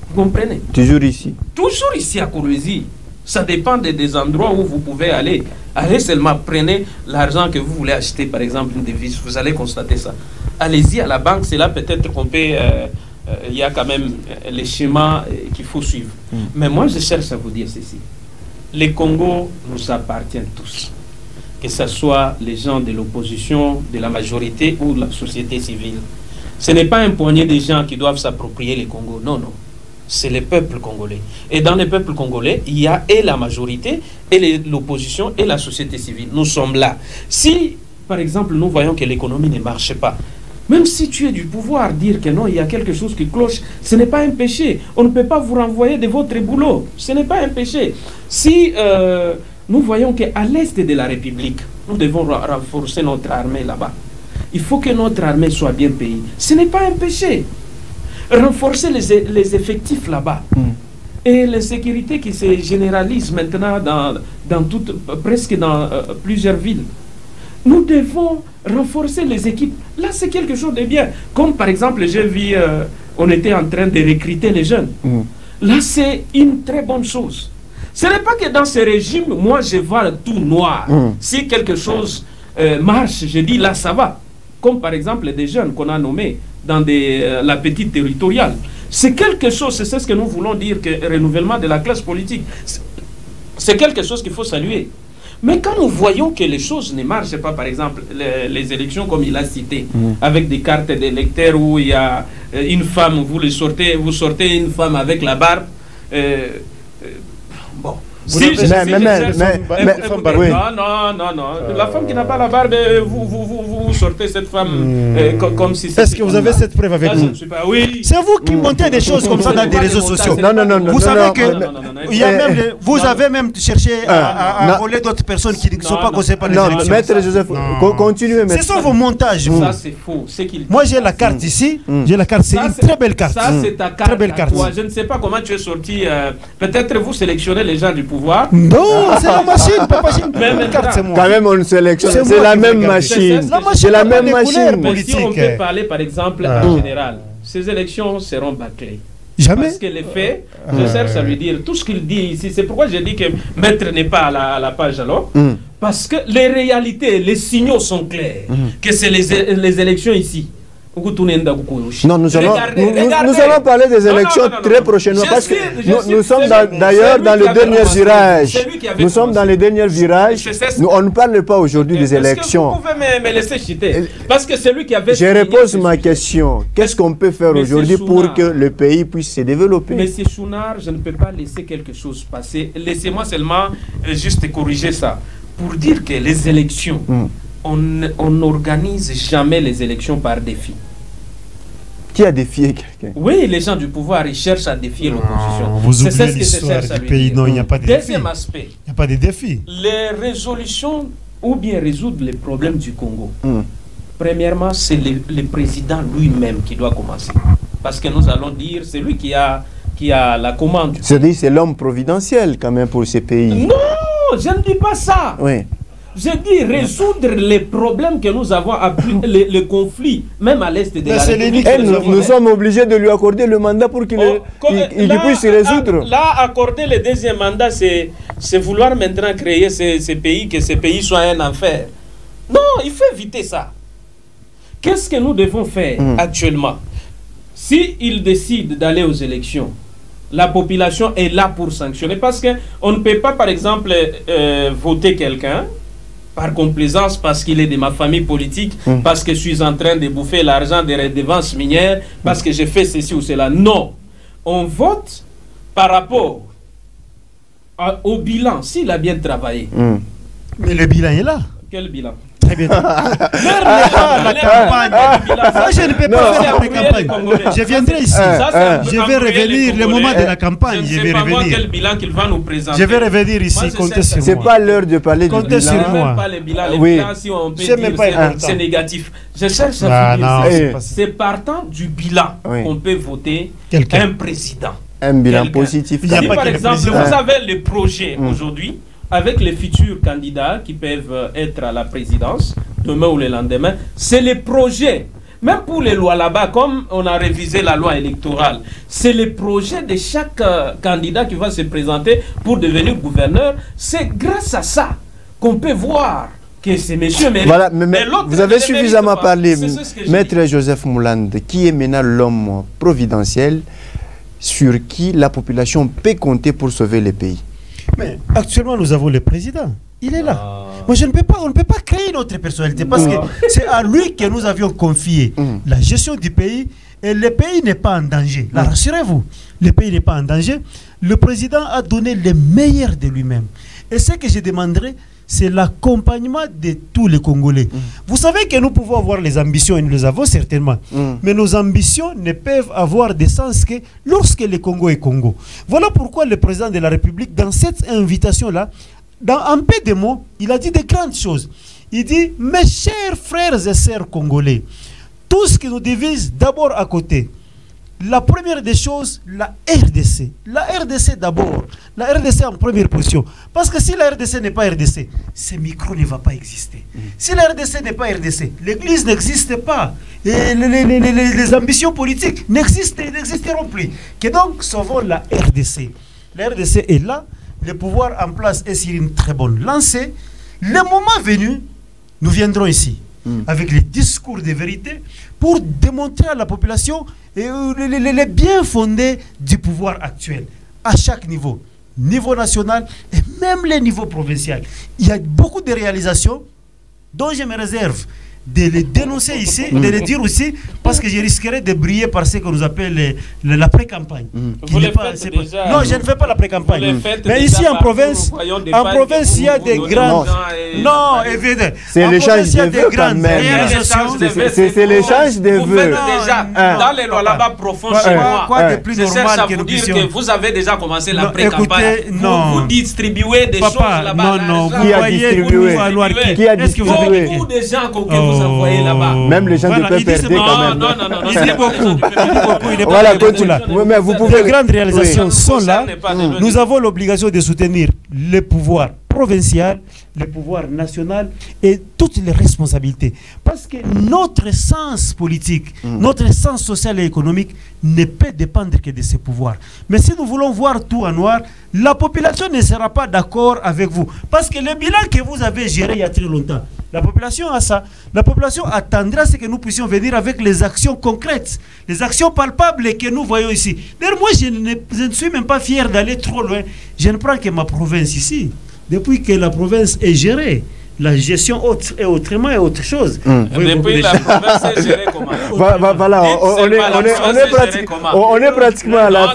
Vous comprenez? Toujours ici. Toujours ici à Kolwezi. Ça dépend des endroits où vous pouvez aller. Allez seulement, prenez l'argent que vous voulez acheter, par exemple, une devise. Vous allez constater ça. Allez-y à la banque, c'est là peut-être qu'on peut... il y a quand même les schémas qu'il faut suivre. Mais moi, je cherche à vous dire ceci. Les Congos nous appartiennent tous. Que ce soit les gens de l'opposition, de la majorité ou de la société civile. Ce n'est pas un poignet de gens qui doivent s'approprier les Congos. Non, non. C'est le peuple congolais. Et dans le peuple congolais, il y a et la majorité, et l'opposition, et la société civile. Nous sommes là. Si, par exemple, nous voyons que l'économie ne marche pas, même si tu es du pouvoir, dire que non, il y a quelque chose qui cloche, ce n'est pas un péché. On ne peut pas vous renvoyer de votre boulot. Ce n'est pas un péché. Si nous voyons qu'à l'est de la République, nous devons renforcer notre armée là-bas. Il faut que notre armée soit bien payée. Ce n'est pas un péché. Renforcer les effectifs là-bas. Et l'insécurité qui se généralise maintenant presque dans plusieurs villes. Nous devons renforcer les équipes. Là, c'est quelque chose de bien. Comme par exemple, j'ai vu, on était en train de recruter les jeunes. Là, c'est une très bonne chose. Ce n'est pas que dans ce régime, moi, je vois tout noir. Si quelque chose marche, je dis là, ça va. Comme par exemple des jeunes qu'on a nommés dans la petite territoriale. C'est quelque chose, c'est ce que nous voulons dire, que le renouvellement de la classe politique, c'est quelque chose qu'il faut saluer. Mais quand nous voyons que les choses ne marchent pas, par exemple, les élections comme il a cité, avec des cartes d'électeurs où il y a une femme, vous sortez une femme avec la barbe, bon. Non, la femme qui n'a pas la barbe, vous sortez cette femme comme si... Est-ce que vous avez cette preuve avec vous? Oui. C'est vous qui montez des choses comme ça dans des réseaux sociaux. Non. Vous savez que vous avez même cherché à voler d'autres personnes qui ne sont pas concernées par les élections. Non, Maître Joseph, continuez. Ce sont vos montages. Ça, c'est faux. Moi, j'ai la carte ici. J'ai la carte. C'est une très belle carte. Ça, c'est ta carte. Très belle carte. Je ne sais pas comment tu es sorti. Peut-être vous sélectionnez les gens du pouvoir. Non, c'est la machine, papa. Quand même, on sélectionne. C'est la même machine. C'est la même machine. Mais si on peut parler, par exemple, en général, ces élections seront bâclées. Jamais. Parce que les faits, je cherche à lui dire tout ce qu'il dit ici. C'est pourquoi je dis que Maître n'est pas à la page alors. Parce que les réalités, les signaux sont clairs. Que c'est les élections ici. Non, nous allons parler des élections très prochainement parce que nous sommes d'ailleurs dans les derniers virages. Nous sommes dans les derniers virages. On ne parle pas aujourd'hui des élections. Vous pouvez me laisser citer. Parce que c'est lui qui avait... Je repose ma question. Qu'est-ce qu'on peut faire aujourd'hui pour que le pays puisse se développer? Monsieur Chouinard, je ne peux pas laisser quelque chose passer. Laissez-moi seulement juste corriger ça. Pour dire que les élections, on n'organise jamais les élections par défi. Qui a défié quelqu'un? Oui, les gens du pouvoir, ils cherchent à défier l'opposition. Vous oubliez l'histoire du pays. Non, il n'y a pas de défi. Deuxième aspect. Il n'y a pas de défi. Les résolutions ou bien résoudre les problèmes du Congo. Premièrement, c'est le président lui-même qui doit commencer. Parce que nous allons dire, c'est lui qui a la commande. C'est-à-dire c'est l'homme providentiel quand même pour ces pays. Non, je ne dis pas ça. Oui. Je dis résoudre les problèmes que nous avons, les conflits, même à l'est de la République. Nous sommes obligés de lui accorder le mandat pour qu'il puisse résoudre. Là, accorder le deuxième mandat, c'est vouloir maintenant créer ces pays, que ces pays soient un enfer. Non, il faut éviter ça. Qu'est-ce que nous devons faire actuellement? S'il décide d'aller aux élections, la population est là pour sanctionner. Parce qu'on ne peut pas, par exemple, voter quelqu'un par complaisance parce qu'il est de ma famille politique, parce que je suis en train de bouffer l'argent des redevances minières, parce que j'ai fait ceci ou cela. Non. On vote par rapport au bilan, s'il a bien travaillé. Mais le bilan est là. Quel bilan? très bien. L'heure n'est pas à la campagne. Moi, je ne peux pas faire la campagne. Je viendrai ici. Je vais revenir le moment de la campagne. Je vais revenir. Quel bilan qu'il va nous présenter. Je vais revenir ici. Comptez sur moi. C'est pas l'heure de parler du Comptez bilan. sur moi. Pas les bilans. Les Oui. bilans, si on peut C'est même pas dire, important. c'est négatif. Je cherche Ah, à vous non, dire c'est ça. pas ça. C'est partant du bilan Oui. qu'on peut voter Quelqu'un. un président. Un bilan Quelqu'un. positif. Il y a Si pas par que le exemple, président. vous avez les projets aujourd'hui avec les futurs candidats qui peuvent être à la présidence demain ou le lendemain, c'est les projets. Même pour les lois là-bas, comme on a révisé la loi électorale, c'est les projets de chaque candidat qui va se présenter pour devenir gouverneur. C'est grâce à ça qu'on peut voir que ces messieurs méritent. Voilà, mais l'autre vous ne avez les suffisamment mérite pas. parlé, C'est ce que je Maître dis. Joseph Moulande, qui est maintenant l'homme providentiel sur qui la population peut compter pour sauver le pays. Mais actuellement, nous avons le président. Il est là. Ah. Moi, on ne peut pas créer une autre personnalité parce que c'est à lui que nous avions confié la gestion du pays et le pays n'est pas en danger. Là, rassurez-vous, le pays n'est pas en danger. Le président a donné le meilleur de lui-même. Et ce que je demanderai, c'est l'accompagnement de tous les Congolais. Vous savez que nous pouvons avoir les ambitions et nous les avons certainement. Mais nos ambitions ne peuvent avoir de sens que lorsque le Congo est Congo. Voilà pourquoi le président de la République, dans cette invitation-là, dans un peu de mots, il a dit de grandes choses. Il dit, mes chers frères et sœurs congolais, tout ce qui nous divise d'abord à côté. La première des choses, la RDC. La RDC d'abord. La RDC en première position. Parce que si la RDC n'est pas RDC, ce micro ne va pas exister. Si la RDC n'est pas RDC, l'église n'existe pas. Et les ambitions politiques n'existeront plus. Que donc, sauvons la RDC. La RDC est là. Le pouvoir en place est sur une très bonne lancée. Le moment venu, nous viendrons ici avec les discours de vérité pour démontrer à la population les biens fondés du pouvoir actuel à chaque niveau, niveau national et même les niveaux provinciaux. Il y a beaucoup de réalisations dont je me réserve de les dénoncer ici, de les dire aussi, parce que je risquerais de briller par ce que nous appelle la pré-campagne. Vous le faites déjà. Non, je ne fais pas la pré-campagne. Vous le faites Mais déjà ici en partout, province, nous voyons des en pannes province, que il y a vous des donnez grandes... aux gens et- Non, évidemment. C'est En l'échange province, il y a des des vœux quand grandes même. réalisations. C'est l'échange des Vous vœux. faites déjà, dans les lois là-bas profonds chez moi. Quoi de plus Je cherche normal à que vous nous dire puissions... que vous avez déjà commencé la Non, pré-campagne. écoutez, non. Vous distribuez des choses Papa, là-bas. non, l'argent. vous Qui a voyez distribué? où valoir qui? Qui a Est-ce que vous avez... Beaucoup de gens que vous envoyez là-bas. Même les gens de Voilà, il dit PPRD c'est quand Non, même. non, non, non. Il dit beaucoup. Il n'est pas Voilà, beaucoup continue. là. Oui, mais vous pouvez... Les grandes réalisations Oui. sont là. Mm. Nous avons l'obligation de soutenir le pouvoir provincial, le pouvoir national et toutes les responsabilités. Parce que notre sens politique, notre sens social et économique ne peut dépendre que de ces pouvoirs. Mais si nous voulons voir tout en noir, la population ne sera pas d'accord avec vous. Parce que le bilan que vous avez géré il y a très longtemps, la population a ça. La population attendra ce que nous puissions venir avec les actions concrètes, les actions palpables que nous voyons ici. D'ailleurs, moi, je ne suis même pas fier d'aller trop loin. Je ne prends que ma province ici. Depuis que la province est gérée, la gestion est autrement et autre chose. Depuis la province est gérée comment? Voilà, on est pratiquement à la fin.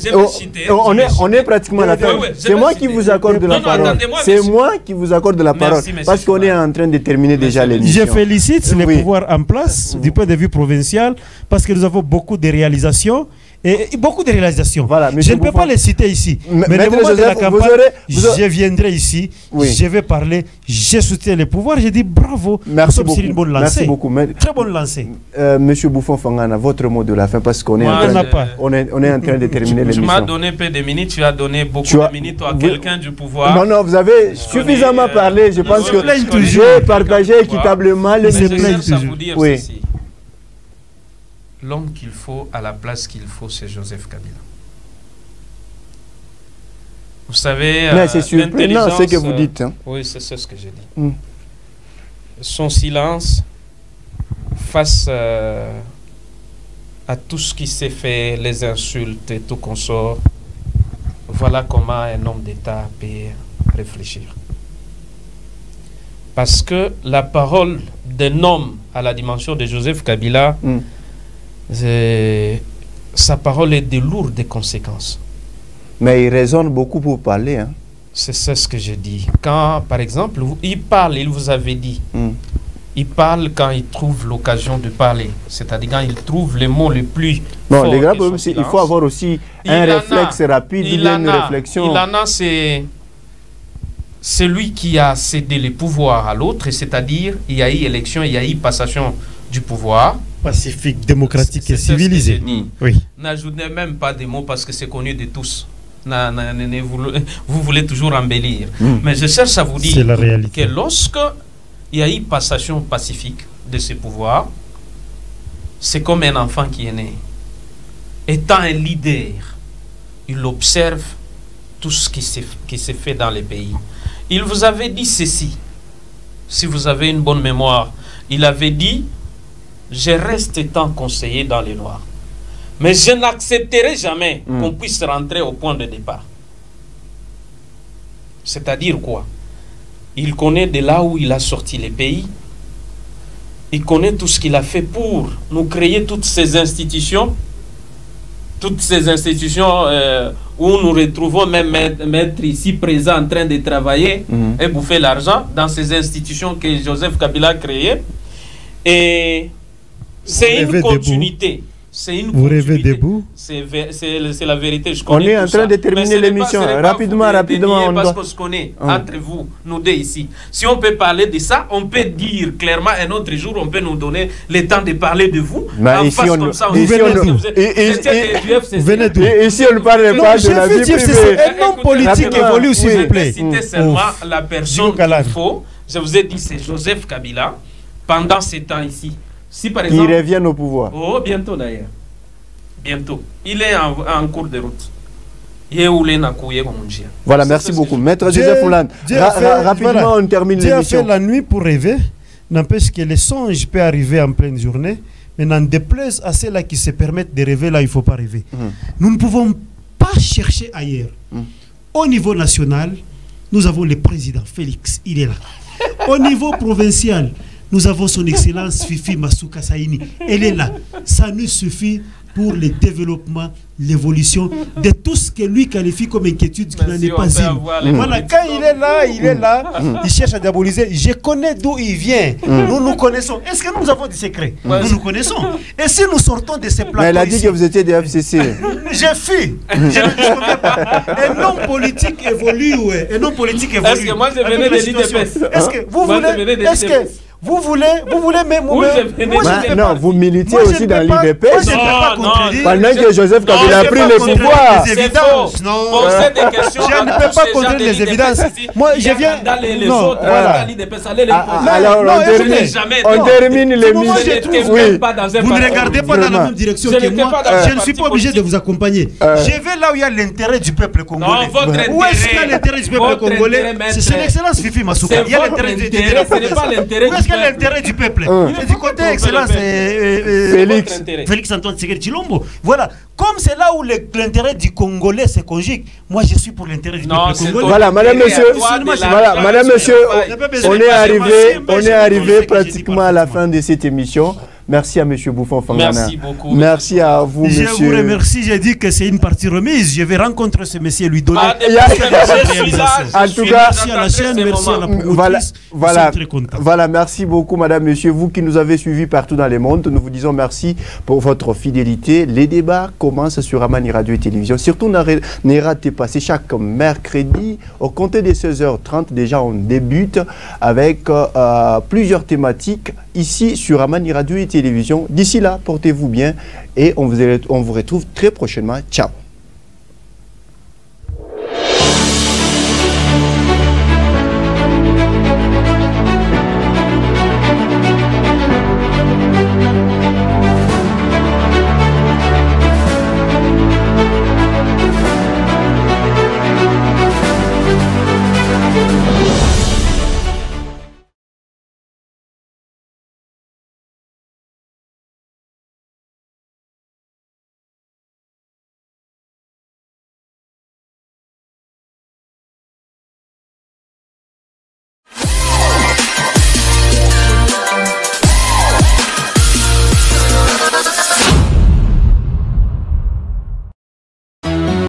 On est pratiquement à la fin. C'est moi qui vous accorde la parole. C'est moi qui vous accorde la parole. Parce qu'on est en train de terminer déjà l'émission. Je félicite les pouvoirs en place du point de vue provincial parce que nous avons beaucoup de réalisations. Et beaucoup de réalisations. Voilà, je ne peux pas les citer ici. Mais le moment de la campagne, je viendrai ici, je vais parler, je soutiens les pouvoirs, je dis bravo. Merci beaucoup. Une bonne lancée. Merci beaucoup. Très bonne lancée. Monsieur Bouffon Fangana, votre mot de la fin parce qu'on est, on est en train de terminer l'émission. Tu m'as donné peu de minutes, tu as donné beaucoup de minutes à quelqu'un du pouvoir. Non, non, vous avez suffisamment parlé. Je pense que j'ai partagé équitablement les messages. Oui. L'homme qu'il faut à la place qu'il faut, c'est Joseph Kabila. Vous savez, mais c'est surprenant ce que vous dites. Hein. Oui, c'est ce que j'ai dit. Son silence face à tout ce qui s'est fait, les insultes et tout consort, voilà comment un homme d'État peut réfléchir. Parce que la parole d'un homme à la dimension de Joseph Kabila, sa parole est de lourdes conséquences. Mais il raisonne beaucoup pour parler. Hein. C'est ce que je dis. Quand, par exemple, il parle, il vous avait dit, il parle quand il trouve l'occasion de parler. C'est-à-dire quand il trouve les mots les plus non, forts. Les gars, il faut avoir aussi un réflexe rapide, une réflexion. Il en a, c'est lui qui a cédé le pouvoir à l'autre, c'est-à-dire il y a eu élection, il y a eu passation du pouvoir. Pacifique, démocratique et civilisé. Oui. N'ajoutez même pas des mots parce que c'est connu de tous. Vous voulez toujours embellir. Mais je cherche à vous dire que lorsque il y a eu passation pacifique de ce pouvoir, c'est comme un enfant qui est né. Étant un leader, il observe tout ce qui se fait dans les pays. Il vous avait dit ceci, si vous avez une bonne mémoire. Il avait dit, je reste étant conseiller dans les Noirs. Mais je n'accepterai jamais qu'on puisse rentrer au point de départ. C'est-à-dire quoi? Il connaît de là où il a sorti les pays. Il connaît tout ce qu'il a fait pour nous créer toutes ces institutions. Toutes ces institutions où nous retrouvons même maître ici présent en train de travailler et bouffer l'argent dans ces institutions que Joseph Kabila a créées. Et c'est une continuité. Vous rêvez debout? C'est la vérité. On est en train de terminer l'émission. Rapidement. Parce qu'on se connaît entre vous, nous deux ici. Si on peut parler de ça, on peut dire clairement un autre jour, on peut nous donner le temps de parler de vous. Mais ici, on venez d'où? Ici, on ne parle pas de la vie privée. Un homme politique évolue, s'il vous plaît. Citez seulement la personne qu'il faut. Je vous ai dit, c'est Joseph Kabila. Pendant ces temps ici. Si par exemple, il revient au pouvoir. Oh, bientôt d'ailleurs. Bientôt. Il est en cours de route. Voilà, merci beaucoup. Maître Joseph Hollande, rapidement, on termine l'émission. Dieu a fait la nuit pour rêver. N'empêche que les songes peuvent arriver en pleine journée. Mais n'en déplaise à ceux-là qui se permettent de rêver là, il ne faut pas rêver. Nous ne pouvons pas chercher ailleurs. Au niveau national, nous avons le président Félix, il est là. Au niveau provincial, nous avons son excellence Fifi Masuka Saini. Elle est là. Ça nous suffit pour le développement, l'évolution de tout ce que lui qualifie comme inquiétude qui n'en est pas une. Voilà, quand il est là, il cherche à diaboliser. Je connais d'où il vient. Nous nous connaissons. Est-ce que nous avons des secrets? Nous nous connaissons. Et si nous sortons de ces plateaux? Mais elle a dit que vous étiez des FCC. J'ai fui. Je ne connais pas. Un homme politique évolue. Un homme politique évolue. Est-ce que moi je venais de l'IDPS? Est-ce que vous voulez... Vous voulez même... Non, vous militez aussi dans l'IDPS. Non, pendant que Joseph Kabila a pris le pouvoir. Je ne peux pas contrer les évidences. Moi, je viens... Non, voilà. Alors, on termine l'émission. Vous ne regardez pas dans la même direction que moi. Je ne suis pas obligé de vous accompagner. Je vais là où il y a l'intérêt du peuple congolais. Où est-ce qu'il y a l'intérêt du peuple congolais? C'est l'excellence Fifi Masuka. Il y a l'intérêt du peuple. Quel est l'intérêt du peuple? C'est du côté excellence Félix Antoine Tshisekedi Tshilombo. Voilà, comme c'est là où l'intérêt du Congolais se conjugue, moi je suis pour l'intérêt du peuple congolais. Voilà, madame, monsieur, on est arrivé pratiquement à la fin de cette émission. Merci à M. Bouffon Fangana. Merci beaucoup. Merci à vous, monsieur. Je vous remercie. J'ai dit que c'est une partie remise. Je vais rencontrer ce monsieur et lui donner. En tout cas, merci à la chaîne, merci à la promotrice. Voilà, merci beaucoup, madame, monsieur. Vous qui nous avez suivis partout dans le monde, nous vous disons merci pour votre fidélité. Les débats commencent sur Amani Radio et Télévision. Surtout, ne ratez pas, c'est chaque mercredi, au compter des 16h30. Déjà, on débute avec plusieurs thématiques ici sur Amani Radio et Télévision. D'ici là, portez-vous bien et on vous retrouve très prochainement. Ciao.